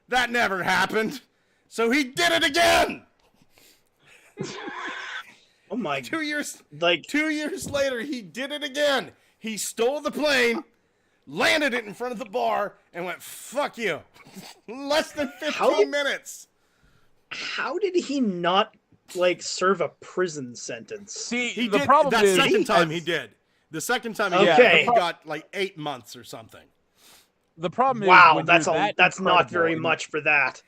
That never happened. So he did it again. Oh my! 2 years, like 2 years later, he did it again. He stole the plane, landed it in front of the bar, and went, fuck you. Less than 15 minutes. How did he not, like, serve a prison sentence? See, He the did, problem that is second time he did. The second time he Okay. did, he got like 8 months or something. the problem is Wow, when that's you're that that's not incredible very and- much for that.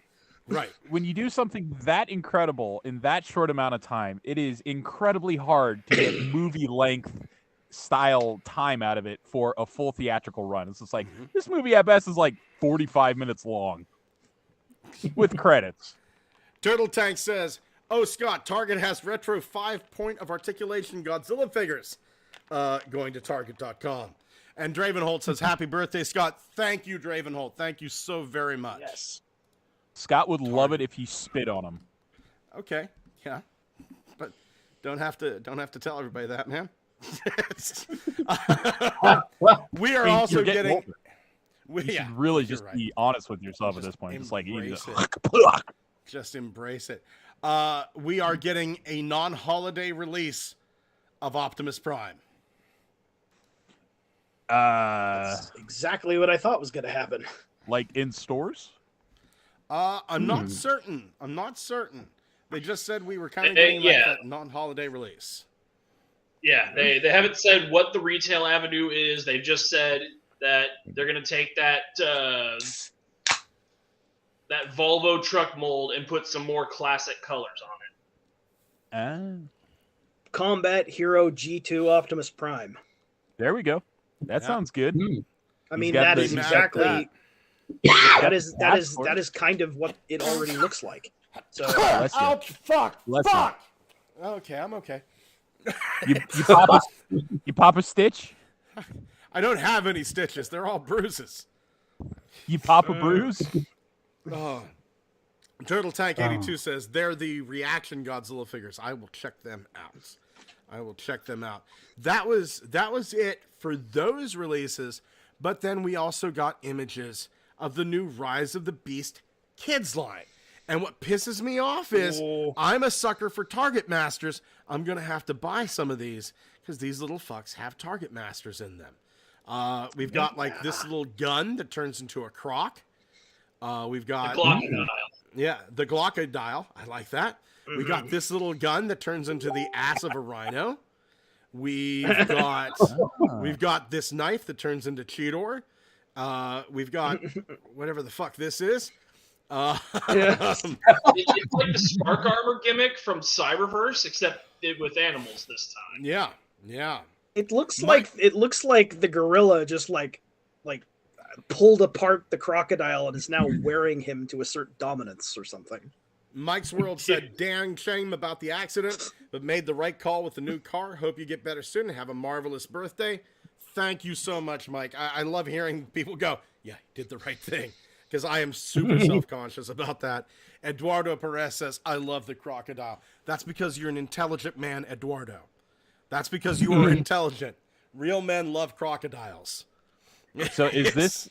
Right. When you do something that incredible in that short amount of time, it is incredibly hard to get movie length style time out of it for a full theatrical run. It's just like this movie at best is like 45 minutes long with credits. Turtle Tank says, oh, Scott, Target has retro 5-point of articulation Godzilla figures going to Target.com. And Dravenholt says, happy birthday, Scott. Thank you, Dravenholt. Thank you so very much. Yes. Scott would love it if he spit on him. Okay, yeah. But don't have to tell everybody that, man. We are also You're getting... older. You should really just right. be honest with yourself at this point. It's like you Embrace just, it. Just embrace it. We are getting a non-holiday release of Optimus Prime. That's exactly what I thought was going to happen. like in stores. I'm not certain. They just said we were kind of Hey, getting yeah. like that non-holiday release. Yeah, they haven't said what the retail avenue is. They've just said that they're going to take that that Volvo truck mold and put some more classic colors on it. Combat Hero G2 Optimus Prime. There we go. That sounds good. I mean, got that the- is he's got exactly that is kind of what it already looks like. So Bless you. Ouch! Fuck! Bless you. Fuck! Okay, I'm okay. You pop a stitch. I don't have any stitches. They're all bruises. You pop a bruise. Oh. Turtle Tank 82 says they're the reaction Godzilla figures. I will check them out. That was it for those releases, but then we also got images of the new Rise of the Beast kids line. And what pisses me off is I'm a sucker for Target Masters. I'm going to have to buy some of these because these little fucks have Target Masters in them. We've got like this little gun that turns into a croc. We've got The Glockendial. Yeah, the Glockendial. I like that. We got this little gun that turns into the ass of a rhino. We've got this knife that turns into Cheetor. We've got whatever the fuck this is. It's like the Spark Armor gimmick from Cyberverse, except with animals this time. Yeah. it looks like the gorilla just like pulled apart the crocodile and is now wearing him to assert dominance or something. Mike's World said, dang shame about the accident, but made the right call with the new car. Hope you get better soon and have a marvelous birthday. Thank you so much, Mike. I love hearing people go, yeah, did the right thing. Because I am super self-conscious about that. Eduardo Perez says, I love the crocodile. That's because you're an intelligent man, Eduardo. That's because you are intelligent. Real men love crocodiles. So is this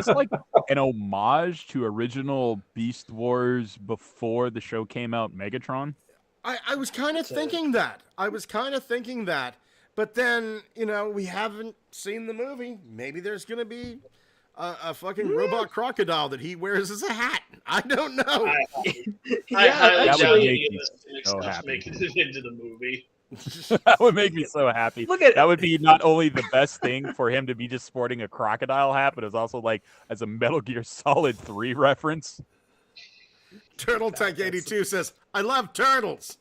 like an homage to original Beast Wars before the show came out, Megatron? I was kind of thinking that. But then, we haven't seen the movie. Maybe there's going to be a fucking robot crocodile that he wears as a hat. I don't know. I Yeah, highly that would doubt make any me of this Phoenix so stuff's happy. making it into the movie. That would make me so happy. Look at That would be not only the best thing for him to be just sporting a crocodile hat, but it's also like as a Metal Gear Solid 3 reference. Turtle Tank 82 says, I love turtles.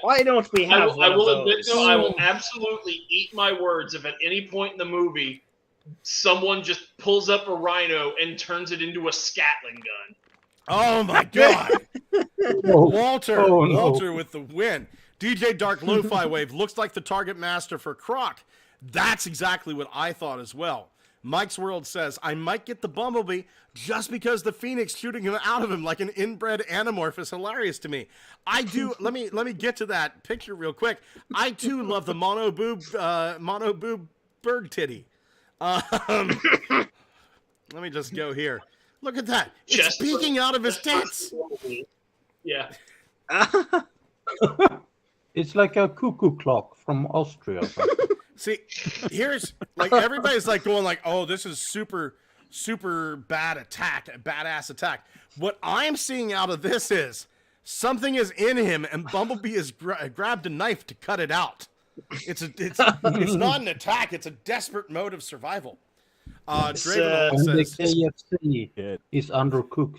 Why don't we have I will admit, those? though, I will absolutely eat my words if at any point in the movie someone just pulls up a rhino and turns it into a Scatling gun. Oh my god. Walter with the win. DJ Dark Lo-Fi Wave looks like the target master for Croc. That's exactly what I thought as well. Mike's World says, I might get the Bumblebee just because the Phoenix shooting him out of him like an inbred Animorph is hilarious to me. I do. Let me get to that picture real quick. I too love the mono boob bird titty. Let me just go here. Look at that. It's peeking out of his tits. Yeah. It's like a cuckoo clock from Austria. See, here's like everybody's like going like, oh, this is super badass attack. What I'm seeing out of this is something is in him, and Bumblebee has grabbed a knife to cut it out. It's not an attack. It's a desperate mode of survival. Dravenholt says, the KFC is undercooked.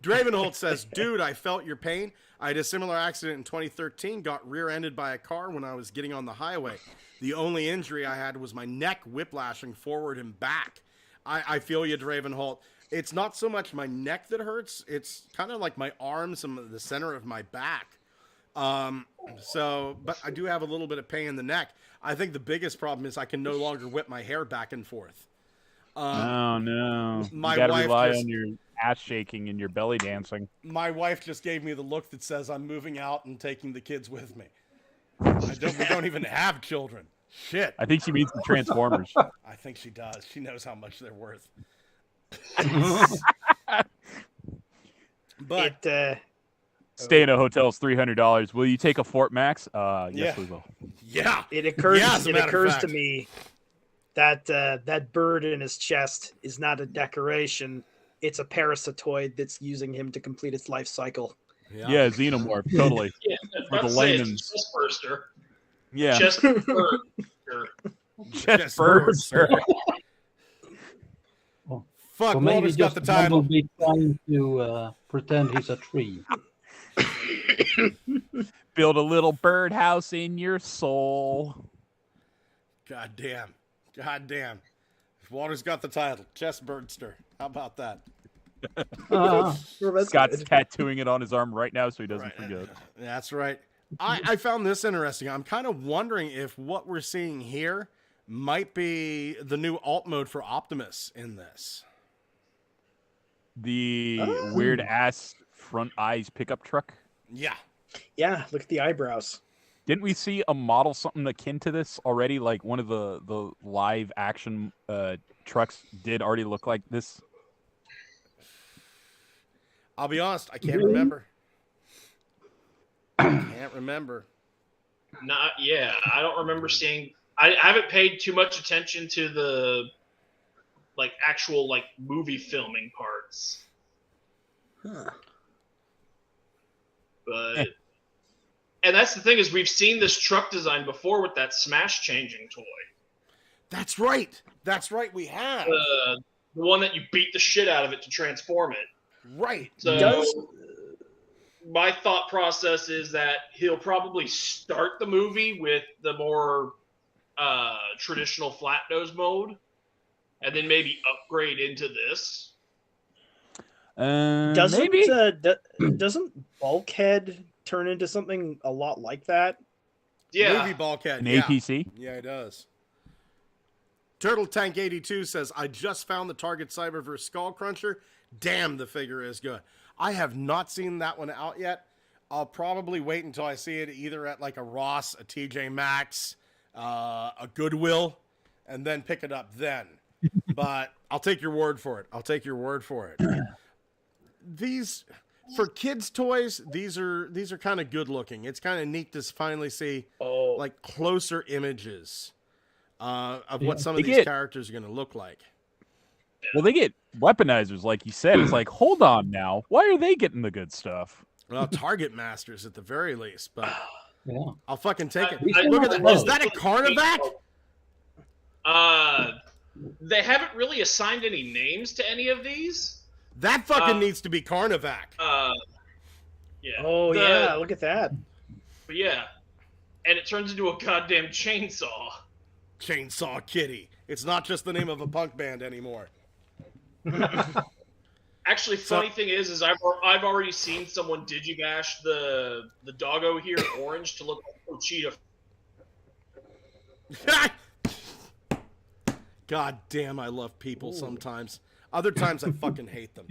Dravenholt says, dude, I felt your pain. I had a similar accident in 2013, got rear-ended by a car when I was getting on the highway. The only injury I had was my neck whiplashing forward and back. I feel you, Dravenholt. It's not so much my neck that hurts. It's kind of like my arms and the center of my back. But I do have a little bit of pain in the neck. I think the biggest problem is I can no longer whip my hair back and forth. Oh no! My You gotta wife rely just- on your ass shaking and your belly dancing. My wife just gave me the look that says I'm moving out and taking the kids with me. We don't even have children. Shit. I think she means the Transformers. I think she does. She knows how much they're worth. But Stay in a hotel is $300. Will you take a Fort Max? Yes, we will. Yeah. It occurs. Yeah, as a it matter of occurs to fact. me that that bird in his chest is not a decoration. It's a parasitoid that's using him to complete its life cycle. Yeah, Xenomorph, totally. Yeah, For the that's layman's. chest burster. Yeah. Chest burster. Chest burster. Fuck, Or maybe Walter's got just the title. Bumblebee trying to pretend he's a tree. Build a little birdhouse in your soul. God damn. Walter's got the title. Chest Birdster. How about that? Scott's tattooing it on his arm right now so he doesn't forget. That's right. I found this interesting. I'm kind of wondering if what we're seeing here might be the new alt mode for Optimus in this. The weird ass front eyes pickup truck. Yeah. Yeah, look at the eyebrows. Didn't we see a model something akin to this already? Like one of the live action trucks did already look like this. I'll be honest, I can't remember. Can't remember. Not yeah. I don't remember seeing. I haven't paid too much attention to the actual movie filming parts. Huh. But and that's the thing is we've seen this truck design before with that smash changing toy. That's right. We have. The one that you beat the shit out of it to transform it. Right. So my thought process is that he'll probably start the movie with the more traditional flat nose mode, and then maybe upgrade into this. Doesn't Bulkhead turn into something a lot like that? Yeah. Movie Bulkhead. An yeah. APC? Yeah, it does. Turtle Tank 82 says, I just found the Target Cyberverse Skull Cruncher. Damn, the figure is good. I have not seen that one out yet. I'll probably wait until I see it either at a Ross, a TJ Maxx, a Goodwill, and then pick it up then. But I'll take your word for it. for kids' toys, these are kind of good looking. It's kind of neat to finally see like closer images of what some of these characters are going to look like. Well, they get weaponizers, like you said. It's like, hold on now. Why are they getting the good stuff? Well, Target Masters at the very least, but Yeah. I'll fucking take it. I- Look at that. Is that a Carnivac? They haven't really assigned any names to any of these. That fucking needs to be Carnivac. Yeah. Oh yeah, look at that. But yeah, and it turns into a goddamn chainsaw. Chainsaw Kitty. It's not just the name of a punk band anymore. Actually, funny thing is I've already seen someone digibash the doggo here in orange to look like Pochita. God damn, I love people sometimes. Other times I fucking hate them.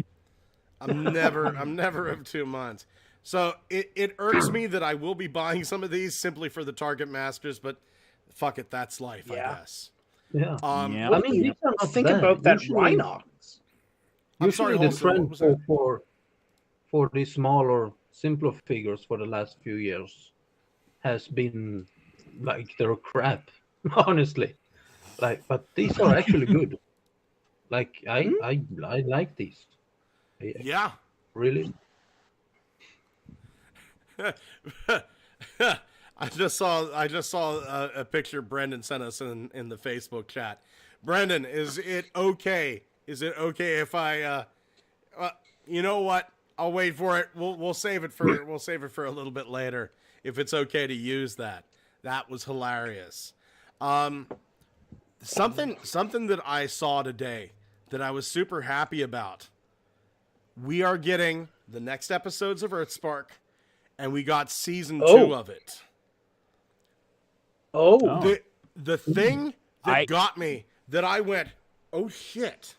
I'm never of two minds. So it irks me that I will be buying some of these simply for the Target Masters, but fuck it, that's life, I guess. Yeah. Yeah. I mean, these are not Think bad. about that Usually- Rhinox. I'm Usually sorry, the Holson, what trend was that? for these smaller, simpler figures for the last few years has been like they're crap, honestly. Like, but these are actually good. Like I like these. Yeah. Really. I just saw a picture Brendan sent us in the Facebook chat. Brendan, is it okay? Is it okay if I you know what? I'll wait for it. We'll save it for a little bit later if it's okay to use that. That was hilarious. Something that I saw today that I was super happy about. We are getting the next episodes of Earthspark, and we got season 2 of it. The thing that got me, that I went, oh shit.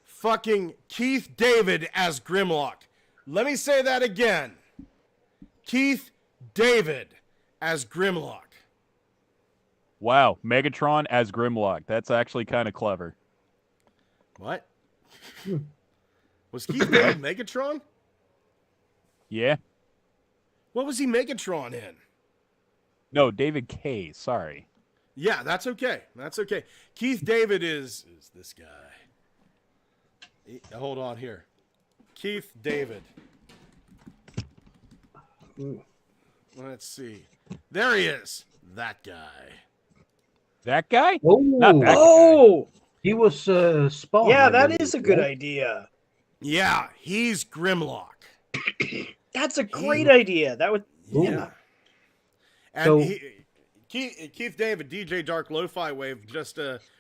Fucking Keith David as Grimlock. Let me say that again. Keith David as Grimlock. Wow, Megatron as Grimlock. That's actually kind of clever. What? Was Keith David Megatron? Yeah. What was he Megatron in? No, David K. Sorry. Yeah, that's okay. That's okay. Keith David is this guy. Hold on here. Keith David. Let's see. There he is. That guy. That guy? Oh, Not that guy. He was Spawn. Yeah, I that believe, is a good right? idea. Yeah, he's Grimlock. That's a great idea. That would Yeah. And So- Keith David, DJ Dark Lo-Fi Wave, just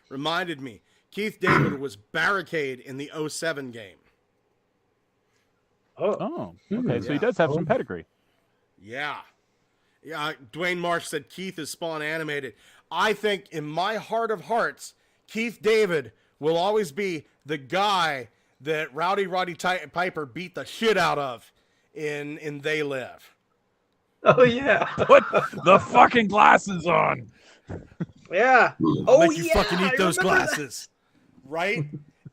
reminded me. Keith David was Barricade in the 07 game. Oh, okay. So he Yeah. does have some pedigree. Yeah. Yeah, Dwayne Marsh said Keith is Spawn animated. I think in my heart of hearts, Keith David will always be the guy that Rowdy Roddy Piper beat the shit out of in They Live. Oh yeah. Put the fucking glasses on. Yeah. I'll make you yeah, fucking I eat those remember that. glasses. Right?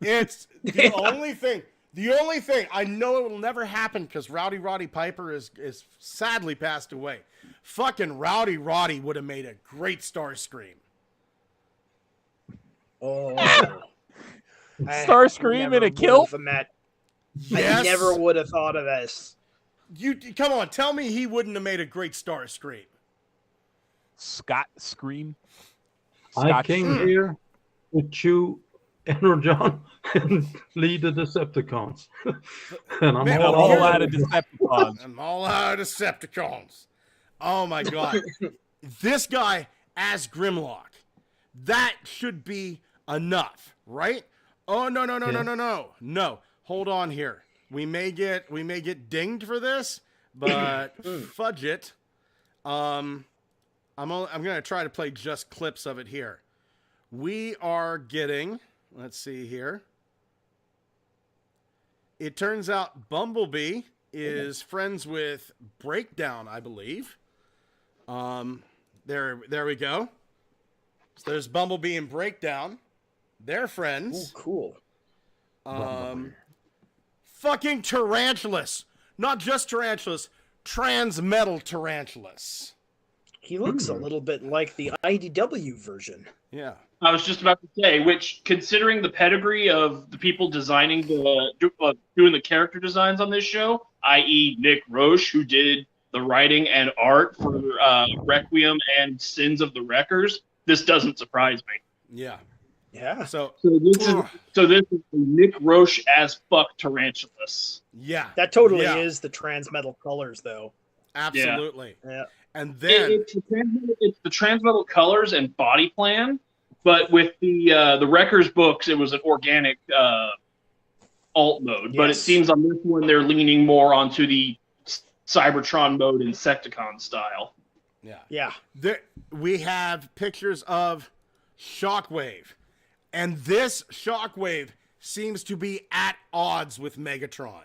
It's the only thing. The only thing, I know it will never happen because Rowdy Roddy Piper is sadly passed away. Fucking Rowdy Roddy would have made a great Starscream. Oh. Starscream in a kilt? Yes. I never would have thought of this. You come on, tell me he wouldn't have made a great Starscream. Scott Scream. I came here to chew Energon and lead the Decepticons. And I'm Man, all out of Decepticons. I'm all out of Decepticons. Oh my god. This guy as Grimlock. That should be enough, right? Oh no. No. Hold on here. We may get dinged for this, but fudge it. I'm gonna try to play just clips of it here. We are getting, let's see here. It turns out Bumblebee is friends with Breakdown, I believe. There we go. So there's Bumblebee and Breakdown. They're friends. Ooh, cool. Fucking Tarantulas. not just tarantulas, transmetal tarantulas. He looks a little bit like the IDW version. Yeah. I was just about to say, which, considering the pedigree of the people designing doing the character designs on this show, i.e. Nick Roche, who did the writing and art for Requiem and Sins of the Wreckers, this doesn't surprise me. Yeah. Yeah. So this is Nick Roche as fuck Tarantulas. yeah. That totally is the transmetal colors, though. Absolutely. Yeah. And then It's the transmetal colors and body plan, but with the Wreckers books, it was an organic alt mode. But it seems on this one they're leaning more onto the Cybertron mode Insecticon style. Yeah. Yeah. We have pictures of Shockwave, and this Shockwave seems to be at odds with Megatron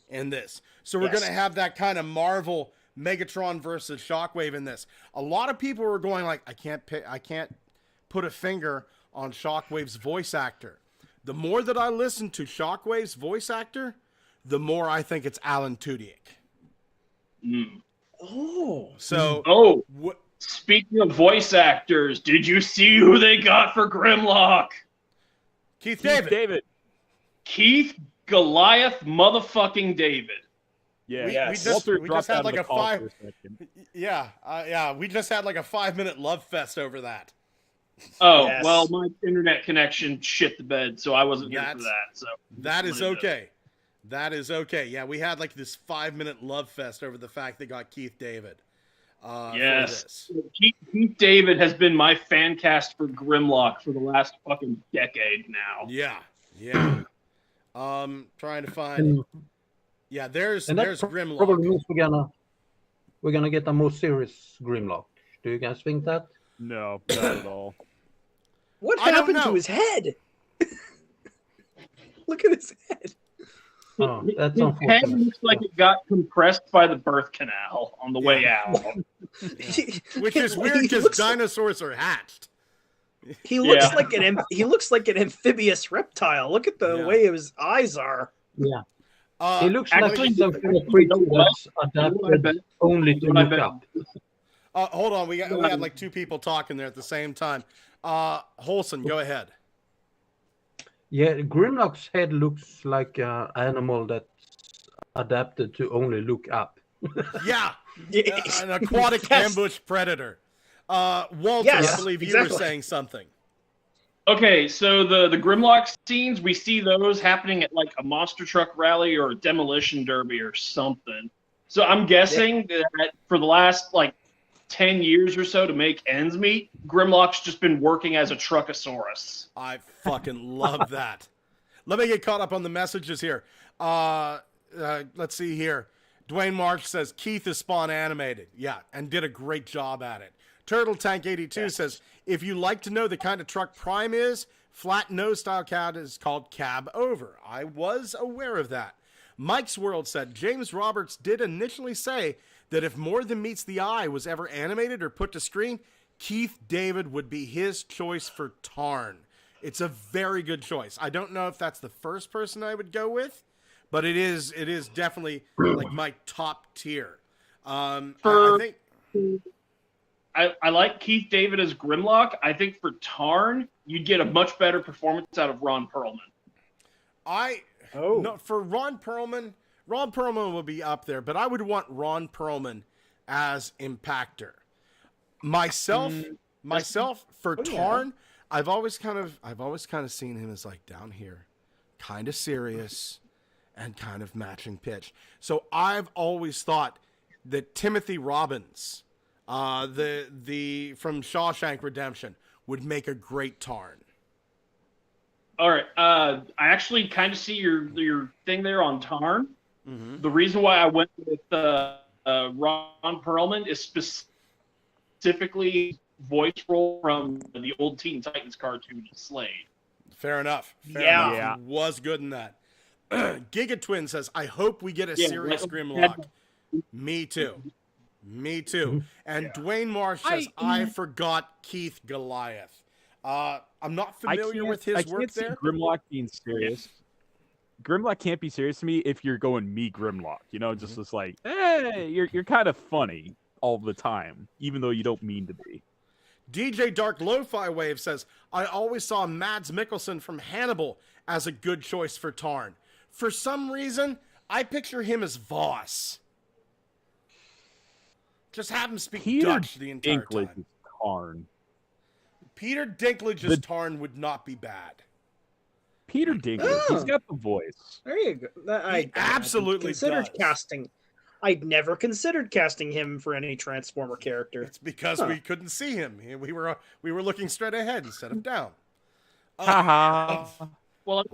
in this. So we're going to have that kind of Marvel Megatron versus Shockwave in this. A lot of people were going like, I can't put a finger on Shockwave's voice actor. The more that I listen to Shockwave's voice actor, the more I think it's Alan Tudyk. So speaking of voice actors, did you see who they got for Grimlock? Keith David. Keith Goliath motherfucking David. Yeah, we just had like a 5-minute love fest over that. Oh, well, my internet connection shit the bed, so I wasn't here for that. So that is okay. That is okay. Yeah, we had like this 5-minute love fest over the fact they got Keith David. Yes. Keith David has been my fan cast for Grimlock for the last fucking decade now. Yeah. Trying to find. Yeah, there's Grimlock. Probably means we're gonna get a more serious Grimlock. Do you guys think that? No, not at all. What happened to his head? Look at his head. Oh, that's his unfortunate. head looks like it got compressed by the birth canal on the way out. Which is weird because dinosaurs are hatched. He looks like an amphibious reptile. Look at the way his eyes are. Yeah. He looks like some kind of creature that's adapted only to look up. Hold on, we had like two people talking there at the same time. Holson, go ahead. Yeah, Grimlock's head looks like an animal that's adapted to only look up. Yeah, an aquatic ambush predator. Walter, I believe you were saying something. Okay, so the Grimlock scenes, we see those happening at like a monster truck rally or a demolition derby or something. So I'm guessing that for the last like 10 years or so to make ends meet, Grimlock's just been working as a Truckosaurus. I fucking love that. Let me get caught up on the messages here. Let's see here. Dwayne March says Keith is Spawn animated. Yeah, and did a great job at it. Turtle Tank 82 says, if you like to know the kind of truck Prime is, flat nose style cab is called Cab Over. I was aware of that. Mike's World said, James Roberts did initially say that if More Than Meets the Eye was ever animated or put to screen, Keith David would be his choice for Tarn. It's a very good choice. I don't know if that's the first person I would go with, but it is definitely like my top tier. I think I like Keith David as Grimlock. I think for Tarn, you'd get a much better performance out of Ron Perlman. No, for Ron Perlman will be up there, but I would want Ron Perlman as Impactor. Myself for Tarn, I've always kind of seen him as like down here, kind of serious and kind of matching pitch. So I've always thought that Timothy Robbins, the from Shawshank Redemption, would make a great Tarn. All right, I actually kind of see your thing there on Tarn. Mm-hmm. The reason why I went with Ron Perlman is specifically voice role from the old Teen Titans cartoon, Slade. Fair enough. Yeah. He was good in that. Gigatwin says, I hope we get a serious Grimlock. Me too. And Dwayne Marsh says, I forgot Keith Goliath. I'm not familiar with his work there. Grimlock being serious. Grimlock can't be serious to me if you're going me Grimlock. You know, just this like, hey, you're kind of funny all the time, even though you don't mean to be. DJ Dark Lo-Fi Wave says, I always saw Mads Mikkelsen from Hannibal as a good choice for Tarn. For some reason, I picture him as Voss. Just have him speak Dutch the entire Dinklage time. is Tarn. Peter Dinklage's Tarn would not be bad. Peter Dinklage, he's got the voice. There you go. I absolutely considered does. casting. I'd never considered casting him for any Transformer character. It's because we couldn't see him. We were looking straight ahead instead of down. Well,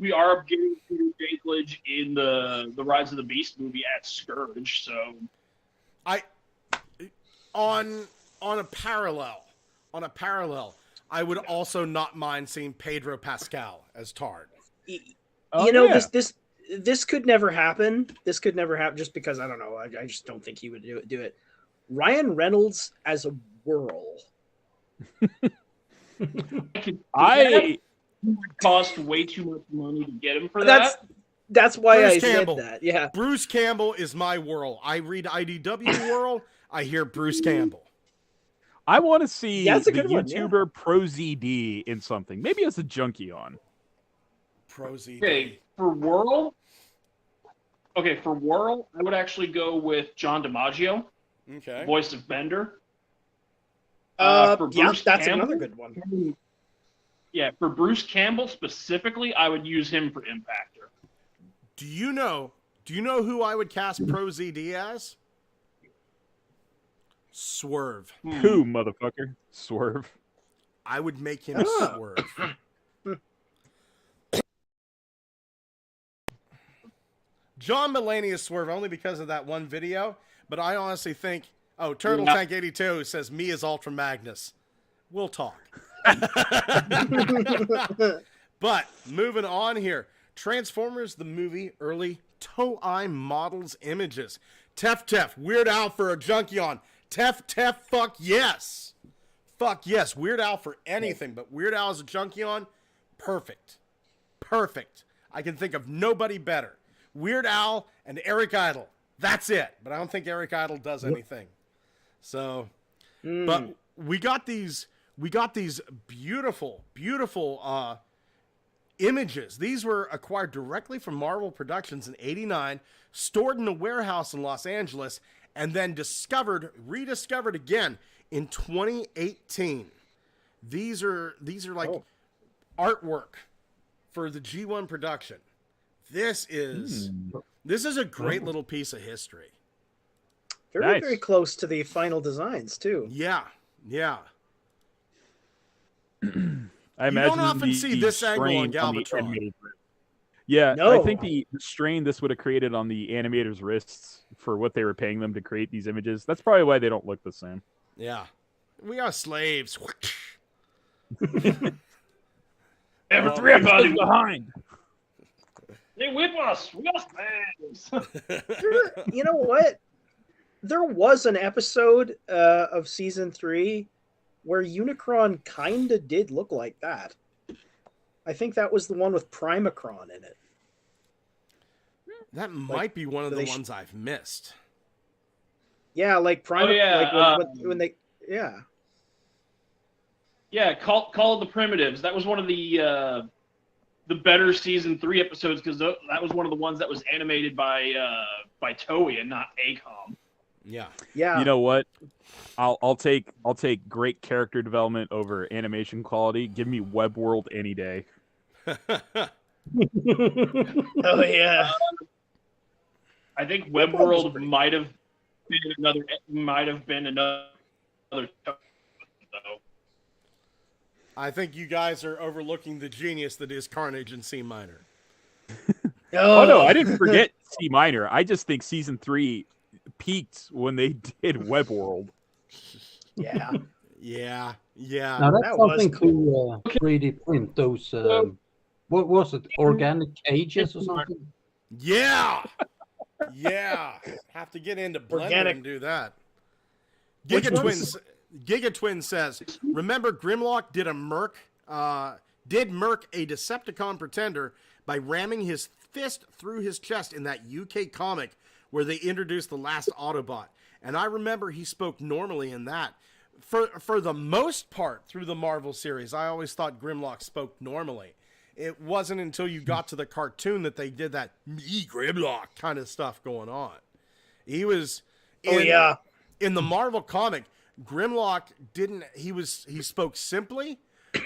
we are getting Peter Dinklage in the Rise of the Beast movie at Scourge, so on a parallel, I would also not mind seeing Pedro Pascal as Tarn. This could never happen. This could never happen just because I don't know. I just don't think he would do it. Ryan Reynolds as a Whirl. I would cost way too much money to get him for that. That's why Bruce I Campbell. said that. Yeah, Bruce Campbell is my Whirl. I read IDW Whirl. I hear Bruce Campbell. I want to see that's a the good one, YouTuber ProZD in something. Maybe as a junkie on. ProZD. Okay, for Whirl, I would actually go with John DiMaggio, voice of Bender. For Bruce that's Campbell, another good one. Yeah, for Bruce Campbell specifically, I would use him for Impactor. Do you know who I would cast ProZD as? Swerve. Who, motherfucker? Swerve. I would make him Swerve. John Mulaney is Swerve only because of that one video, but I honestly think, Turtle Tank 82 says me is Ultra Magnus. We'll talk. But moving on here, Transformers the movie early Toei models images. Tef, Weird Al for a junkie on. Tef, fuck yes. Fuck yes. Weird Al for anything, but Weird Al as a junkie on, perfect. I can think of nobody better. Weird Al and Eric Idle. That's it. But I don't think Eric Idle does anything. So, but we got these beautiful images. These were acquired directly from Marvel Productions in '89, stored in a warehouse in Los Angeles, and then rediscovered again in 2018. These are like artwork for the G1 production. This is a great little piece of history. Very close to the final designs too. Yeah. I imagine don't often see this angle on Galvatron. Yeah, No. I think the strain this would have created on the animators' wrists for what they were paying them to create these images. That's probably why they don't look the same. Yeah. We are slaves. Everybody behind. They whip us. We got slaves. You know what? There was an episode of season 3 where Unicron kind of did look like that. I think that was the one with Primacron in it. That might be one of the ones I've missed. Yeah, like when they Call of the Primitives. That was one of the better season 3 episodes because that was one of the ones that was animated by Toei and not ACOM. Yeah. Yeah. You know what? I'll take great character development over animation quality. Give me Web World any day. Oh yeah. I think Web World might have been another. I think you guys are overlooking the genius that is Carnage in C minor. Oh no, I didn't forget C minor. I just think season 3 peaked when they did Web World. Yeah. Yeah. Now that's something to 3D print those. What was it? Organic cages or something? Yeah. Have to get into Blender and do that. Gigatwin says, remember Grimlock did Merc a Decepticon pretender, by ramming his fist through his chest in that UK comic where they introduced the last Autobot. And I remember he spoke normally in that. For the most part through the Marvel series, I always thought Grimlock spoke normally. It wasn't until you got to the cartoon that they did that me Grimlock kind of stuff going on. He was in the Marvel comic, Grimlock he spoke simply,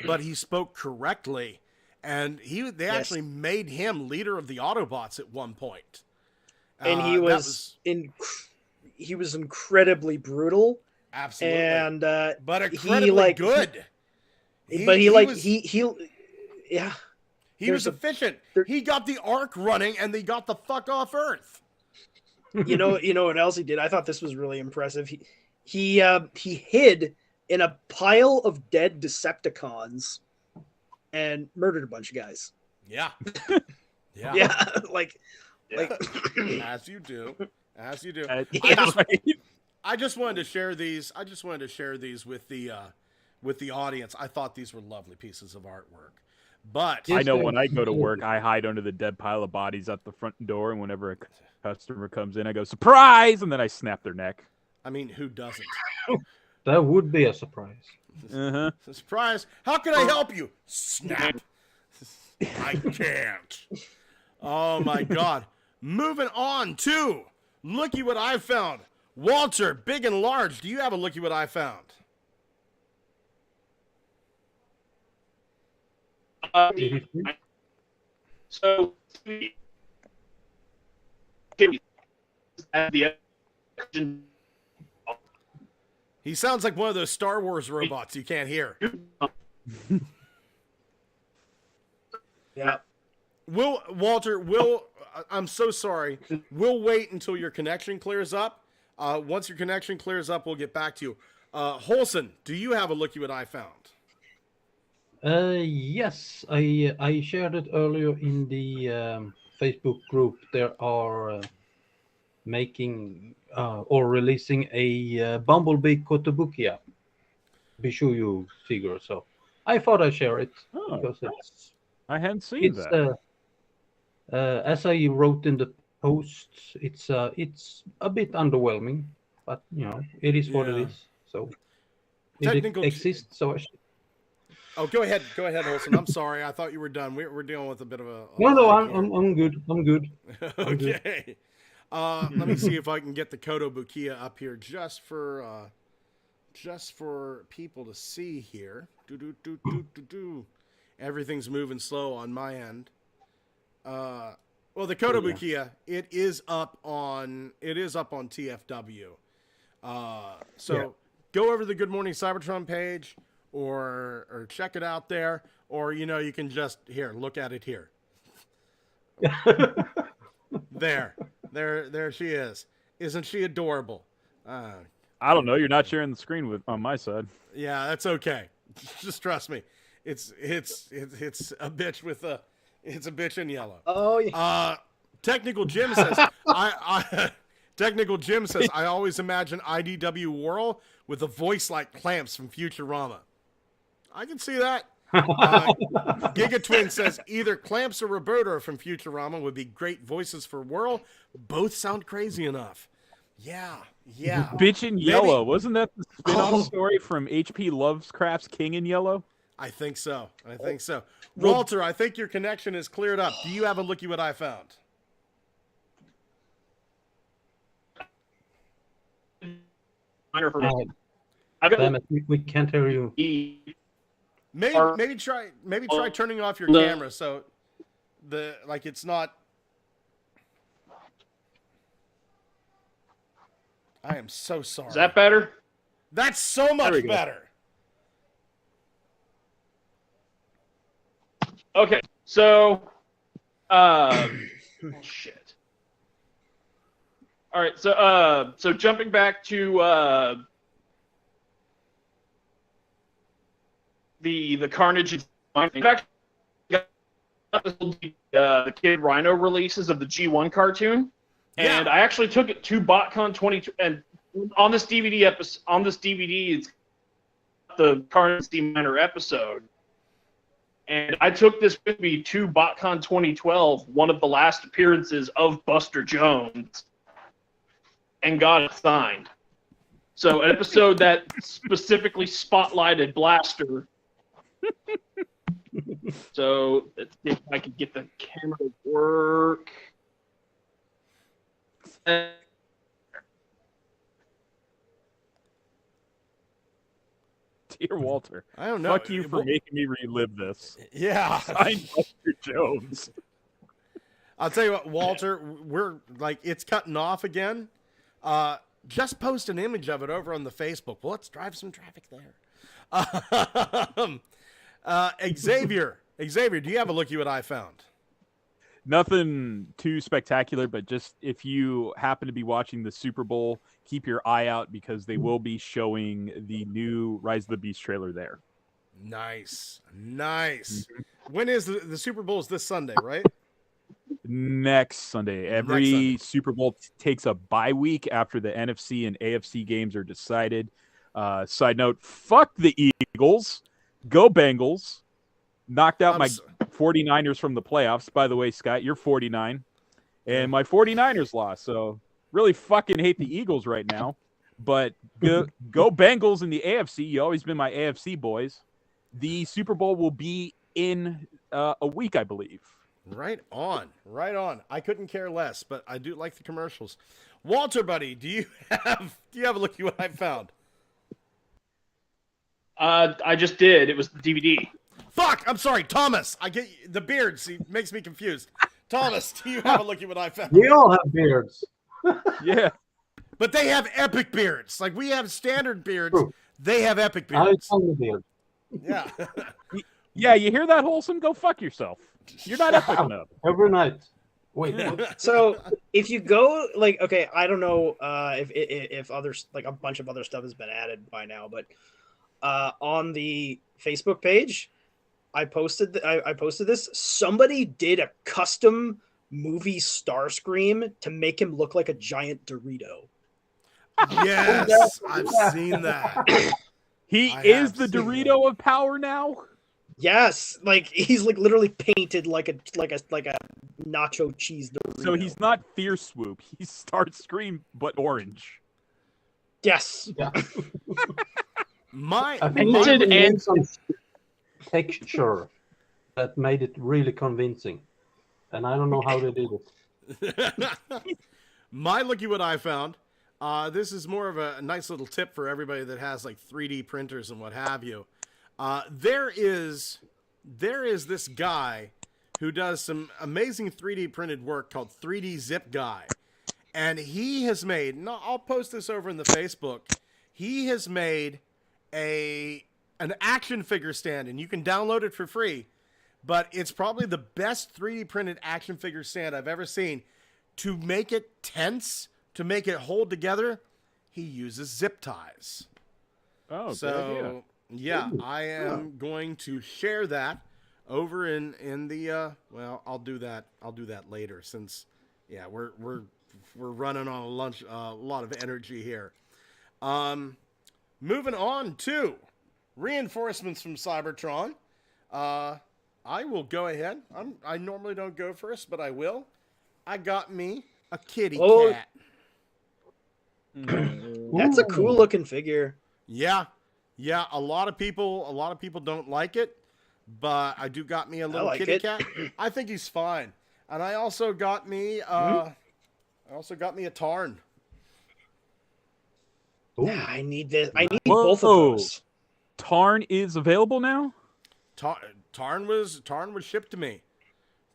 but he spoke correctly, and they actually made him leader of the Autobots at one point. And he was incredibly brutal. Absolutely. And but incredibly good. He was efficient. He got the arc running, and they got the fuck off Earth. You know what else he did? I thought this was really impressive. He hid in a pile of dead Decepticons and murdered a bunch of guys. Yeah. Like as you do. I just wanted to share these. With the audience. I thought these were lovely pieces of artwork. But I know when I go to work, I hide under the dead pile of bodies at the front door, and whenever a customer comes in, I go, surprise, and then I snap their neck. I mean, who doesn't? That would be a surprise. Uh-huh. Surprise! How can I help you? Snap. I can't. Oh my God. Moving on to looky what I found. Walter, big and large, do you have a looky what I found? So he sounds like one of those Star Wars robots you can't hear. Yeah. I'm so sorry. We'll wait until your connection clears up. Once your connection clears up, we'll get back to you. Holson, do you have a looky what I found? Yes, I shared it earlier in the Facebook group. There are making or releasing a Bumblebee Kotobukiya Bishuyu figure. So I thought I'd share it because I hadn't seen that. As I wrote in the post, it's a bit underwhelming, but it is what it is. So it exists. So I should... Oh, go ahead, Olson. I'm sorry. I thought you were done. We're dealing with a bit of a. No, I'm good. I'm good. Okay. Let me see if I can get the Kotobukiya up here just for people to see here. Everything's moving slow on my end. Well, the Kotobukiya, it is up on TFW. Go over to the Good Morning Cybertron page. Or check it out there, or you can just look at it here. there she is. Isn't she adorable? I don't know. You're not sharing the screen on my side. Yeah, that's okay. Just trust me. It's a bitch it's a bitch in yellow. Oh yeah. Technical Jim says Technical Jim says I always imagine IDW Whirl with a voice like Clamps from Futurama. I can see that. Gigatwin says either Clamps or Roberto from Futurama would be great voices for Whirl. Both sound crazy enough. Yeah. Bitch in Yellow. Wasn't that the spin-off story from H.P. Lovecraft's King in Yellow? I think so. Walter, I think your connection is cleared up. Do you have a looky what I found? Damn it, we can't hear you. Maybe try turning off your camera so it's not. I am so sorry. Is that better? That's so much better. Okay, so shit. All right, so jumping back to the Carnage. In fact, the Kid Rhino releases of the G1 cartoon, and I actually took it to BotCon 22. And on this DVD it's the Carnage C Minor episode, And I took this with me to BotCon 2012, one of the last appearances of Buster Jones, and got it signed. So an episode that specifically spotlighted Blaster. So let's see if I can get the camera to work. Dear Walter, I don't know. fuck you for making me relive this. Yeah. Sign Buster Jones. I'll tell you what, Walter, we're like, it's cutting off again. Just post an image of it over on the Facebook. Well, let's drive some traffic there. Xavier, do you have a looky what I found? Nothing too spectacular, but just if you happen to be watching the Super Bowl, keep your eye out because they will be showing the new Rise of the Beast trailer there. Nice. When is the Super Bowl? Is this Sunday, right? Next Sunday. Every Super Bowl takes a bye week after the NFC and AFC games are decided. Side note, fuck the Eagles. Go Bengals. Knocked out my 49ers from the playoffs. By the way, Scott, you're 49. And my 49ers lost. So really fucking hate the Eagles right now. But go Bengals in the AFC. You always been my AFC boys. The Super Bowl will be in a week, I believe. Right on. I couldn't care less, but I do like the commercials. Walter, buddy, do you have a look at what I found? I just did. It was the DVD. Fuck! I'm sorry, Thomas. I get the beard. See, makes me confused. Thomas, do you have a look at what I found? We all have beards. Yeah. But they have epic beards. Like we have standard beards. True. They have epic I beards. found the beard. Yeah. Yeah, you hear that, Wholesome? Go fuck yourself. You're not epic enough. Every night. Wait. What? So if you go like, okay, I don't know if others, like a bunch of other stuff has been added by now, but on the Facebook page, I posted this. Somebody did a custom movie Starscream to make him look like a giant Dorito. Yes, I've seen that. He is the Dorito of power now. Yes, like he's like literally painted like a nacho cheese Dorito. So he's not Fierce Swoop. He's Starscream, but orange. Yes. Yeah. My Painted and some texture that made it really convincing, and I don't know how they did it. My looky what I found. This is more of a nice little tip for everybody that has like 3D printers and what have you. There is this guy who does some amazing 3D printed work called 3D Zip Guy. And he has made, I'll post this over in the Facebook. He has made an action figure stand, and you can download it for free. But it's probably the best 3D printed action figure stand I've ever seen. To make it tense, to make it hold together, he uses zip ties. Oh, so yeah, I am going to share that over in the well, I'll do that later since we're running on a lot of energy here. Moving on to reinforcements from Cybertron. I will go ahead. I normally don't go first, but I will. I got me a kitty cat. That's a cool looking figure. Yeah. A lot of people don't like it, but I do got me a little kitty cat. I think he's fine, and I also got me a Tarn. Yeah, I need this. I need both of those. Tarn is available now? Tarn was shipped to me.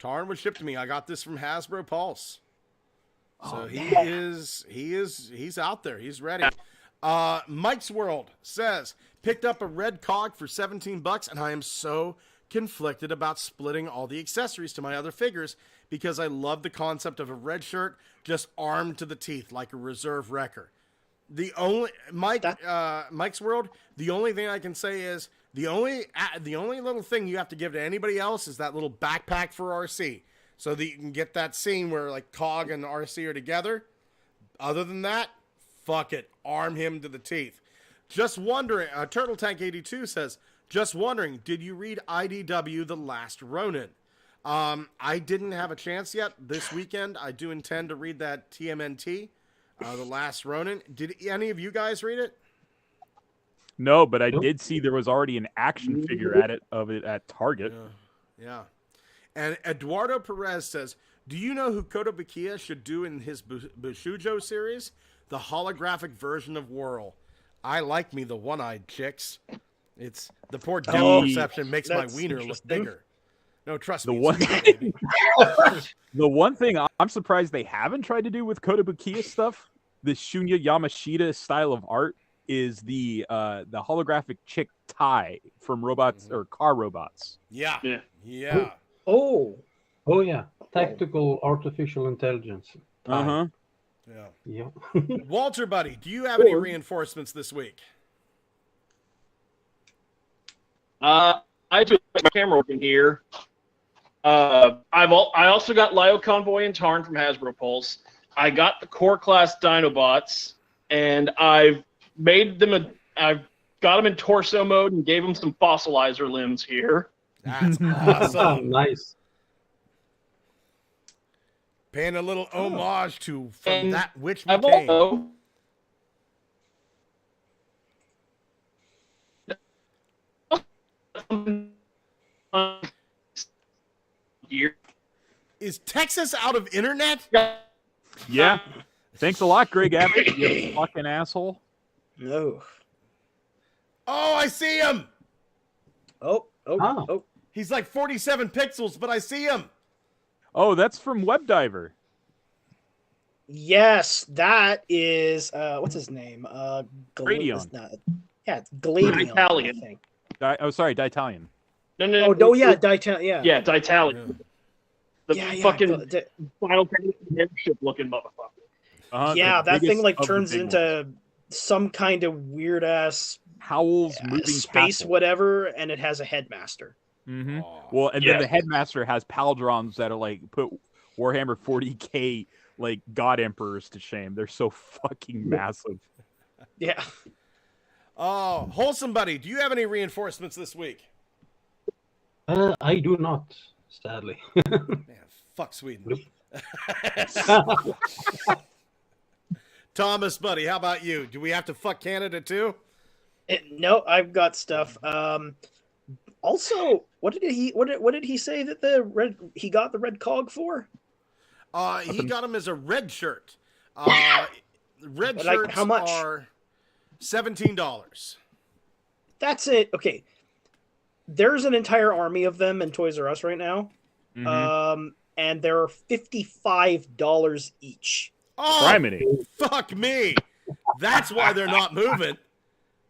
I got this from Hasbro Pulse. So he's out there. He's ready. Mike's World says, picked up a red cog for $17, and I am so conflicted about splitting all the accessories to my other figures because I love the concept of a red shirt just armed to the teeth like a reserve wrecker. Mike's World, the only thing I can say is the only little thing you have to give to anybody else is that little backpack for RC, so that you can get that scene where like Cog and RC are together. Other than that, fuck it, arm him to the teeth. Just wondering, Turtle Tank 82 says, Just wondering, did you read IDW The Last Ronin? I didn't have a chance yet this weekend. I do intend to read that TMNT, The Last Ronin. Did any of you guys read it? No, but I did see there was already an action figure of it at Target. Yeah. And Eduardo Perez says, do you know who Kotobukiya should do in his Bushujo series? The holographic version of Whirl. I like me the one-eyed chicks. It's the poor depth perception makes my wiener look bigger. No, trust me. The one thing I'm surprised they haven't tried to do with Kotobukiya stuff, the Shunya Yamashita style of art, is the holographic chick Tai from Robots or Car Robots. Yeah. Oh, yeah. Tactical artificial intelligence. Uh-huh. Yeah. Walter, buddy, do you have any reinforcements this week? I do my camera working here. I also got Lio Convoy and Tarn from Hasbro Pulse. I got the core class Dinobots, and I've got them in torso mode and gave them some fossilizer limbs here. That's awesome. Nice. Paying a little homage to from that which we I've came. also Is Texas out of internet? Yeah. Thanks a lot, Greg Abbott, you fucking asshole. no. Oh, I see him. Oh. He's like 47 pixels, but I see him. Oh, that's from Webdiver. Yes, that is what's his name? Gradion. It's Gladion. Italian. I think. D'Italian. No. Ditalian. Yeah, D'Italian. The fucking the Final Fantasy ship looking motherfucker. Yeah, that thing like of the turns big into ones. some kind of weird ass Howl's moving space castle. whatever, and it has a headmaster. Mm-hmm. Well, and then the headmaster has paldrons that are like put Warhammer 40K like god emperors to shame. They're so fucking massive. Yeah. Oh, Wholesome Buddy, do you have any reinforcements this week? I do not, sadly. Man, fuck Sweden. Thomas, buddy, how about you? Do we have to fuck Canada too? No, I've got stuff. Also, what did he say that he got the red cog for? He got him as a red shirt. Red Like, shirts how much? are $17. That's it. Okay. There's an entire army of them in Toys R Us right now. Mm-hmm. And they're $55 each. Oh, Criminy. fuck me. That's why they're not moving.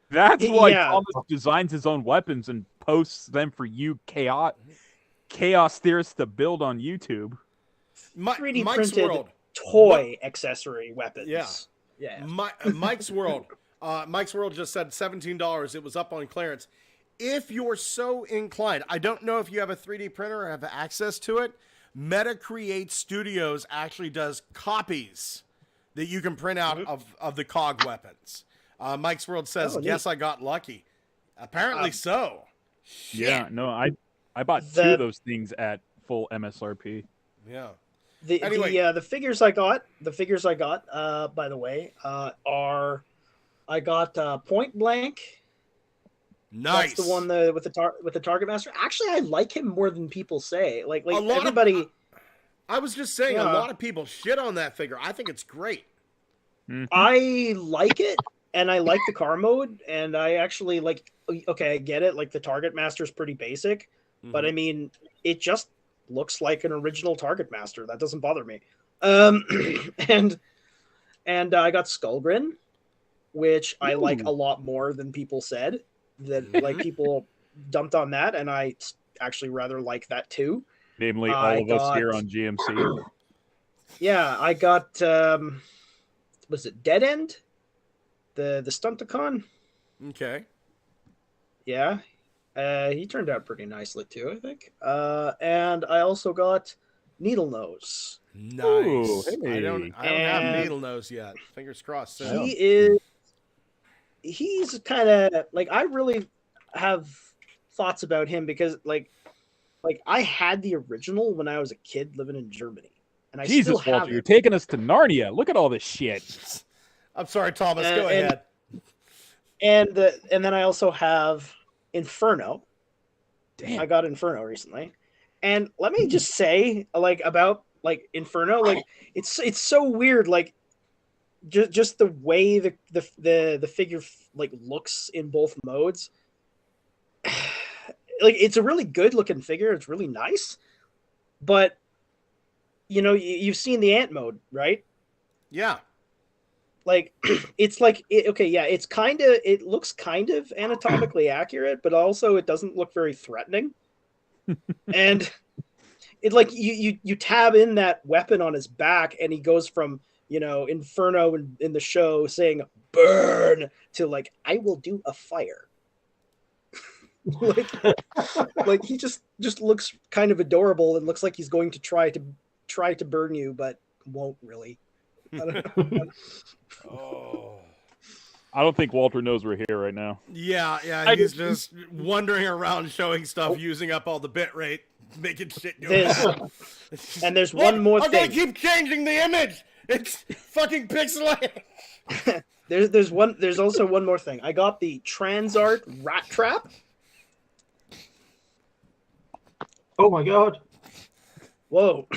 That's why Yeah. Thomas designs his own weapons and posts them for you chaos theorists to build on YouTube. 3D Mike's printed World. toy accessory weapons. Yeah. Mike's World. Mike's World just said $17. It was up on clearance. If you're so inclined, I don't know if you have a 3D printer or have access to it. Meta Create Studios actually does copies that you can print out of the COG weapons. Mike's World says, "Yes, I got lucky." Apparently so. Yeah, no, I bought two of those things at full MSRP. Yeah. The figures I got, by the way, are I got Point Blank. Nice. That's the one with the Target Master. Actually, I like him more than people say. Like A lot everybody. I was just saying, a lot of people shit on that figure. I think it's great. Mm-hmm. I like it, and I like the car mode, and I actually like. Okay, I get it. Like the Target Master's pretty basic, but I mean, it just looks like an original Target Master. That doesn't bother me. And I got Skullgrin, which I like a lot more than people said. That like people dumped on that, and I actually rather like that too. Namely, all of us here on GMC. Yeah, I got was it Dead End? The Stunticon? Okay. Yeah. He turned out pretty nicely too, I think. And I also got Needle Nose. Nice. Ooh, hey. I don't have Needle Nose yet. Fingers crossed. He's kind of like, I really have thoughts about him because like I had the original when I was a kid living in Germany, and I Jesus, still have Walter, you're it. taking us to Narnia. Look at all this shit. I'm sorry, Thomas. Go ahead. And then I also have Inferno. Damn. I got Inferno recently, and let me just say, like about like Inferno, like it's so weird, like just the way the figure like looks in both modes. Like it's a really good looking figure. It's really nice, but you know you've seen the Ant mode, right? Yeah. Like it's like okay, yeah, it looks kind of anatomically accurate, but also it doesn't look very threatening. And it like you tab in that weapon on his back, and he goes from Inferno in the show saying burn to like I will do a fire. like he just looks kind of adorable and looks like he's going to try to burn you, but won't really. I don't know. Oh. I don't think Walter knows we're here right now. Yeah, he's just wandering around showing stuff, using up all the bit rate, making shit go down. And there's one more thing. I'm gonna keep changing the image. It's fucking pixelated. There's also one more thing. I got the Transart Rat Trap. Oh my god. Whoa.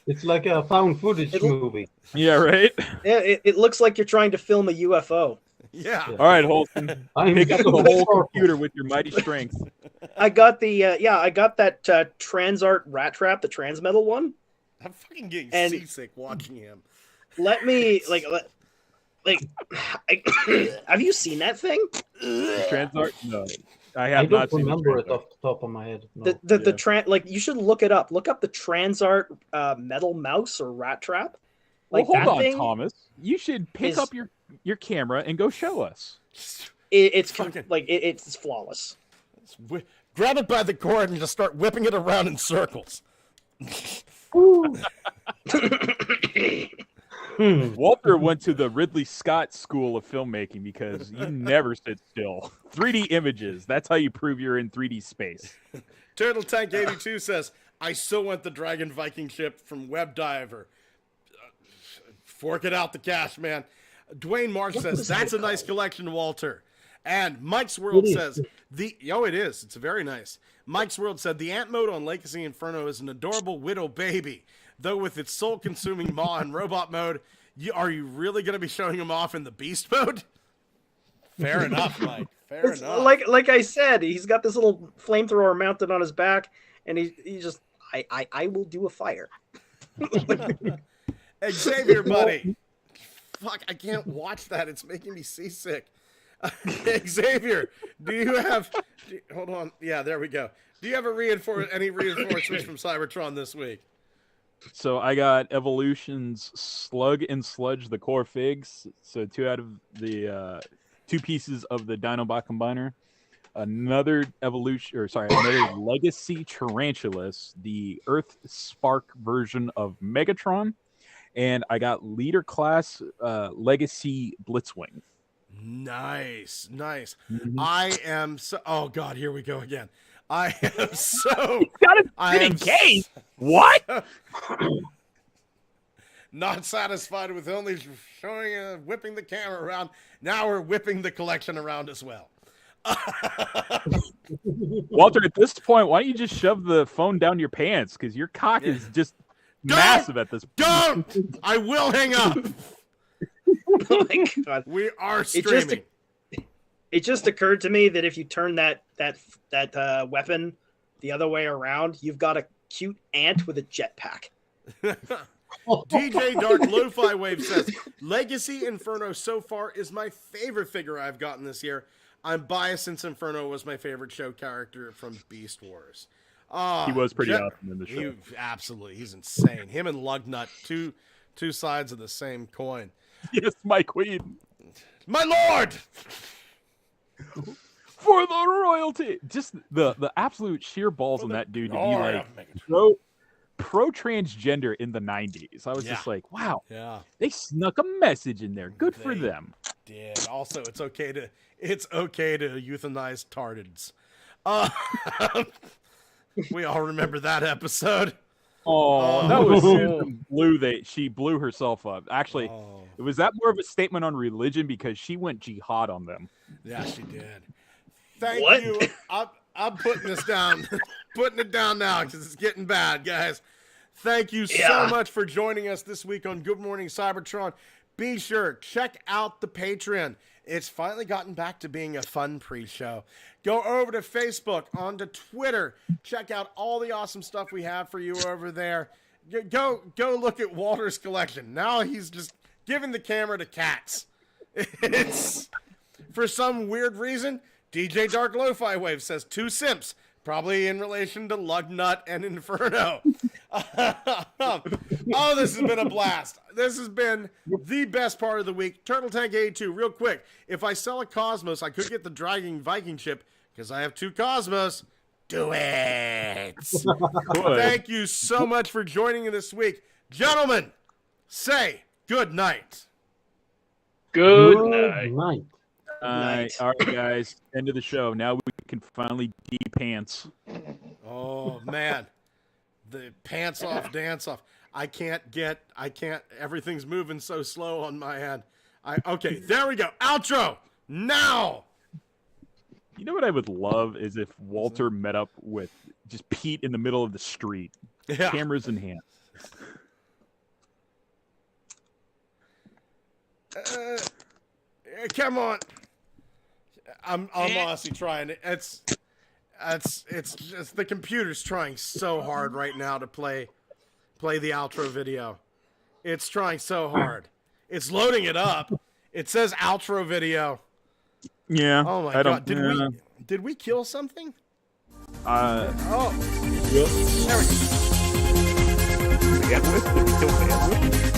It's like a found footage movie. Yeah, right? Yeah, it looks like you're trying to film a UFO. Yeah. All right, Holton. Pick up the whole computer with your mighty strength. I got I got that Transart Rat Trap, the Transmetal one. I'm fucking getting seasick watching him. Let me have you seen that thing? Transart? No. I I have not don't seen remember it off the top of my head. No. You should look it up. Look up the Transart metal mouse or rat trap. Like well, hold that on, thing Thomas. You should pick up your camera and go show us. It's flawless. Grab it by the cord and just start whipping it around in circles. Walter went to the Ridley Scott School of Filmmaking because you never sit still. 3D images. That's how you prove you're in 3D space. Turtle Tank 82 says, I still want the Dragon Viking ship from Web Diver. Fork it out the cash, man. Dwayne Marsh says, that's a nice collection, Walter. And Mike's World says, it is. It's very nice. Mike's World said, the Ant mode on Legacy Inferno is an adorable widow baby. Though with its soul-consuming maw and robot mode, are you really going to be showing him off in the beast mode? Fair enough, Mike. Fair enough. Like I said, he's got this little flamethrower mounted on his back, and he just I will do a fire. Xavier, buddy. Fuck, I can't watch that. It's making me seasick. Xavier, do you have... hold on. Yeah, there we go. Do you have any reinforcements from Cybertron this week? So I got Evolution's Slug and Sludge, the core figs. So two out of the 2 pieces of the Dinobot combiner. Another Legacy Tarantulas, the Earth Spark version of Megatron. And I got Leader Class Legacy Blitzwing. Nice. Mm-hmm. I am so... oh, God, here we go again. I am so... got a in case. What? Not satisfied with only showing whipping the camera around. Now we're whipping the collection around as well. Walter, at this point, why don't you just shove the phone down your pants? Because your cock is just massive at this point. Don't! I will hang up. Oh my God. We are streaming. It just occurred to me that if you turn that weapon the other way around, you've got a cute ant with a jetpack. DJ Dark Lo-Fi Wave says, Legacy Inferno so far is my favorite figure I've gotten this year. I'm biased since Inferno was my favorite show character from Beast Wars. He was pretty awesome in the show. Absolutely. He's insane. Him and Lugnut, two sides of the same coin. Yes, my queen. My lord! For the royalty. Just the absolute sheer balls in that dude to be like pro transgender in the 90s. I was just like, wow. Yeah. They snuck a message in there. Good for them. did. Also, it's okay to euthanize tardids. We all remember that episode. Oh, that was Susan Blue. She blew herself up. Actually, was that more of a statement on religion because she went jihad on them? Yeah, she did. Thank you. I'm putting this down. Putting it down now because it's getting bad, guys. Thank you so much for joining us this week on Good Morning Cybertron. Be sure, check out the Patreon. It's finally gotten back to being a fun pre-show. Go over to Facebook, onto Twitter. Check out all the awesome stuff we have for you over there. Go look at Walter's collection. Now he's just giving the camera to cats. It's, for some weird reason, DJ Dark Lo-Fi Wave says 2 simps, probably in relation to Lugnut and Inferno. Oh, this has been a blast. This has been the best part of the week. Turtle Tank 82, real quick. If I sell a Cosmos, I could get the Dragging Viking chip because I have 2 Cosmos. Do it. Thank you so much for joining me this week. Gentlemen, say good night. Good night. All right, guys. End of the show. Now we can finally de-pants. Oh, man. The pants off, dance off. I can't, everything's moving so slow on my end. Okay, there we go. Outro, now. You know what I would love is if Walter met up with just Pete in the middle of the street. Yeah. Cameras in hand. Come on. I'm honestly trying. It's just the computer's trying so hard right now to play the outro video. It's trying so hard. It's loading it up. It says outro video. Yeah. Oh my god. Did we kill something? Yep. There we go. Bandwidth? Did we kill bandwidth?